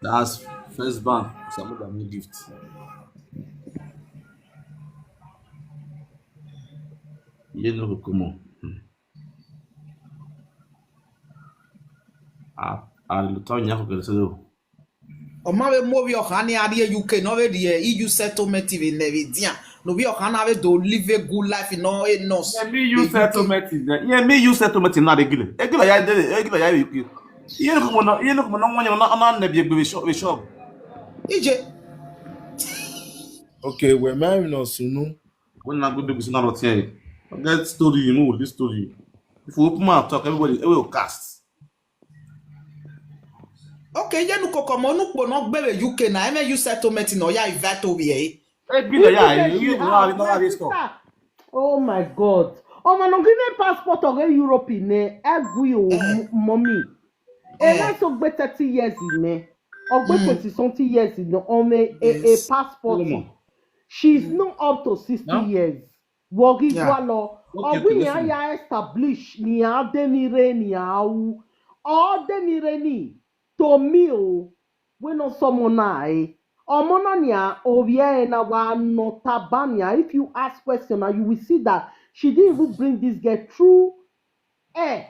That's First Bank. Some of them gift. Iyenukokomo. I'll nyako kelesedo. Omawe movi okani adi UK no we the EU settlement in Nevidia. No be okana we do live a good life in no nos. Me use settlement. Yeah, me use settlement na regule. Regule ya de, regule ya you. Iyenukokomo no wanya na be we shop. Ije. Okay, we're married no sunu. When I go to business not here. Get story, you know this story. If we open mouth talk, everybody will cast. Okay, Iyenukokomo no po no gbe UK na eme you settlement no ya invite over here. Oh my God. Omo no give passport or Europe ne egui o mommy. Ela so gbe 30 years in or gbe 20 years in on a passport. She's not up to 60 years. Wogi gwalo. Owi ya establish ni ademire ni au. Ademire ni to me o we no someone na omonania ovie na wa notabania. If you ask question you will see that she didn't even bring this girl through air,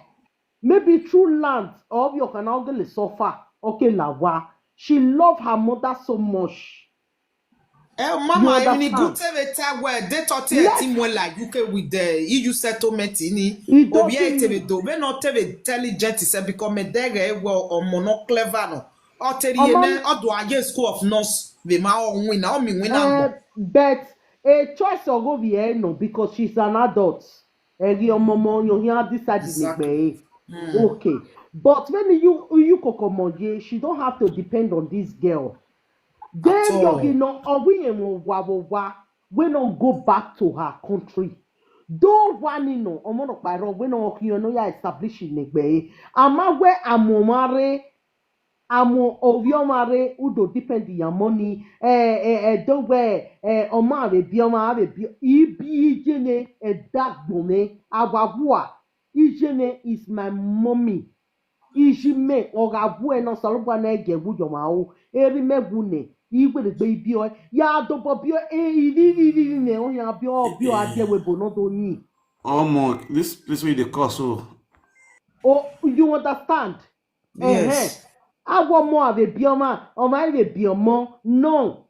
maybe through land or you can now get suffer. Okay, lawa. She loved her mother so much. Mama, even the good TV where they thought a team went like UK with the EU settlement in Obie TV do we not TV intelligent is become a dagger or mono clever no. Or tell you or do I school of nurse the ma win now me win. But a choice of go be no because she's an adult. Eri omomo yo here decide Exactly. okay. But when Iyenukokomo, she don't have to depend on this girl. At Then you all. know, or we we don't go back to her country. Don't want to know, or more by we no you know ya establishing negbe. Ama we amomare amo oviomare udo depend your money do we omare biomare bi ibi ijene edagbome agwagwa ijene is my mommy ijime ogabue no salubwa na egewu yomawo erimegune igberegbe ibi o ya dobo bio iri ne o ya bio adewebo no do ni This place where they call so. oh you understand Yes. agwo mo ave bioma o ma ave biomo no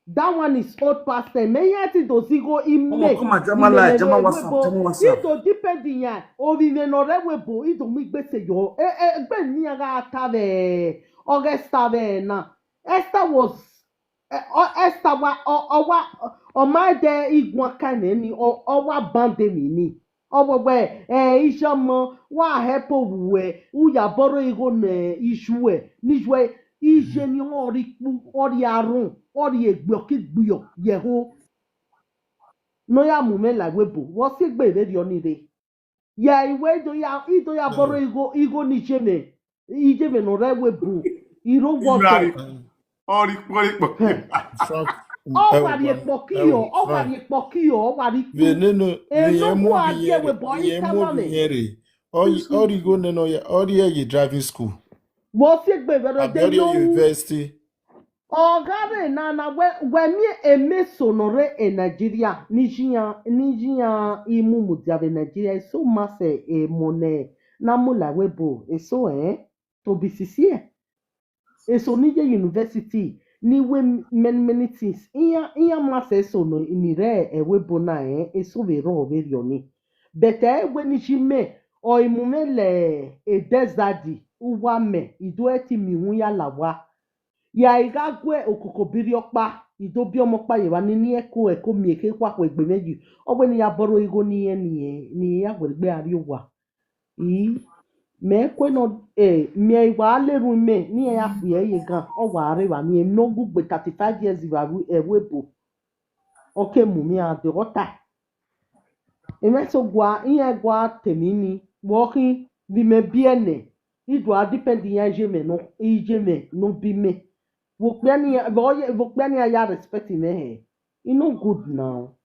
that one is old past time meyati to sigo Come ime on, Jama line, Jama WhatsApp, webo Jama WhatsApp. ito depend yan orire no re webo ito mi gbese yo gbe ni aga atave Augusta ve na Esther was Esther wa my de igwa kane ni wa bande mi ni ọgbọgbẹ iṣọmọ wa hepo wuwe uya bọrọ ego na isue nisue ije ni ori pu ori arun ori egbiokigbio yeho no ya mume la webo wo si gbe re ri onire ya iwe ido ya bọrọ ego ni ijeme no re webo iro wodo Frank, ọwari ekpọkiyo ọwari kpu veneno enogbu adie webo itamame vinyere. Origo neno ya ye driving school. wo si gbe re Abi de yo university. ọgárẹ̀ nana wẹ̀mí èmi sonore in Nigeria níjìyàn imú mùdìàbẹ̀ Nigeria èso masẹ̀ èmọ̀nẹ̀ námúlàwẹ̀bọ̀ èso tóbi sísí ẹ̀ èso níjẹ̀ university níwé many things ìyá masẹ̀ èso nìrẹ̀ ẹ̀wẹ̀bọ̀ náà èso wẹ̀rọ̀ ọ̀wẹ̀rọ̀ ni bẹ̀tẹ̀ ẹ̀wẹ̀ níjì mẹ́ ọ̀ ìmúmẹ́lẹ̀ èdẹ́zàdì uwamẹ̀ ìdó ẹ̀tì mìíràn yàlà wa. Ya igagwe okoko biri okpa idobi omokpa yewa ni eko mieke kwa egbe meji ogbe ni ya boro igo ni ya gbe ari owa me kwe no mi iwa aleru me ni ya fi ye gan o wa are wa mi no gugbe 35 years iwa ewebo oke mu mi ade ota emeso gwa iye gwa temini wokin bi me biene idwa depend ya ijeme no bi me Vokpiani ya respect me. You no good now.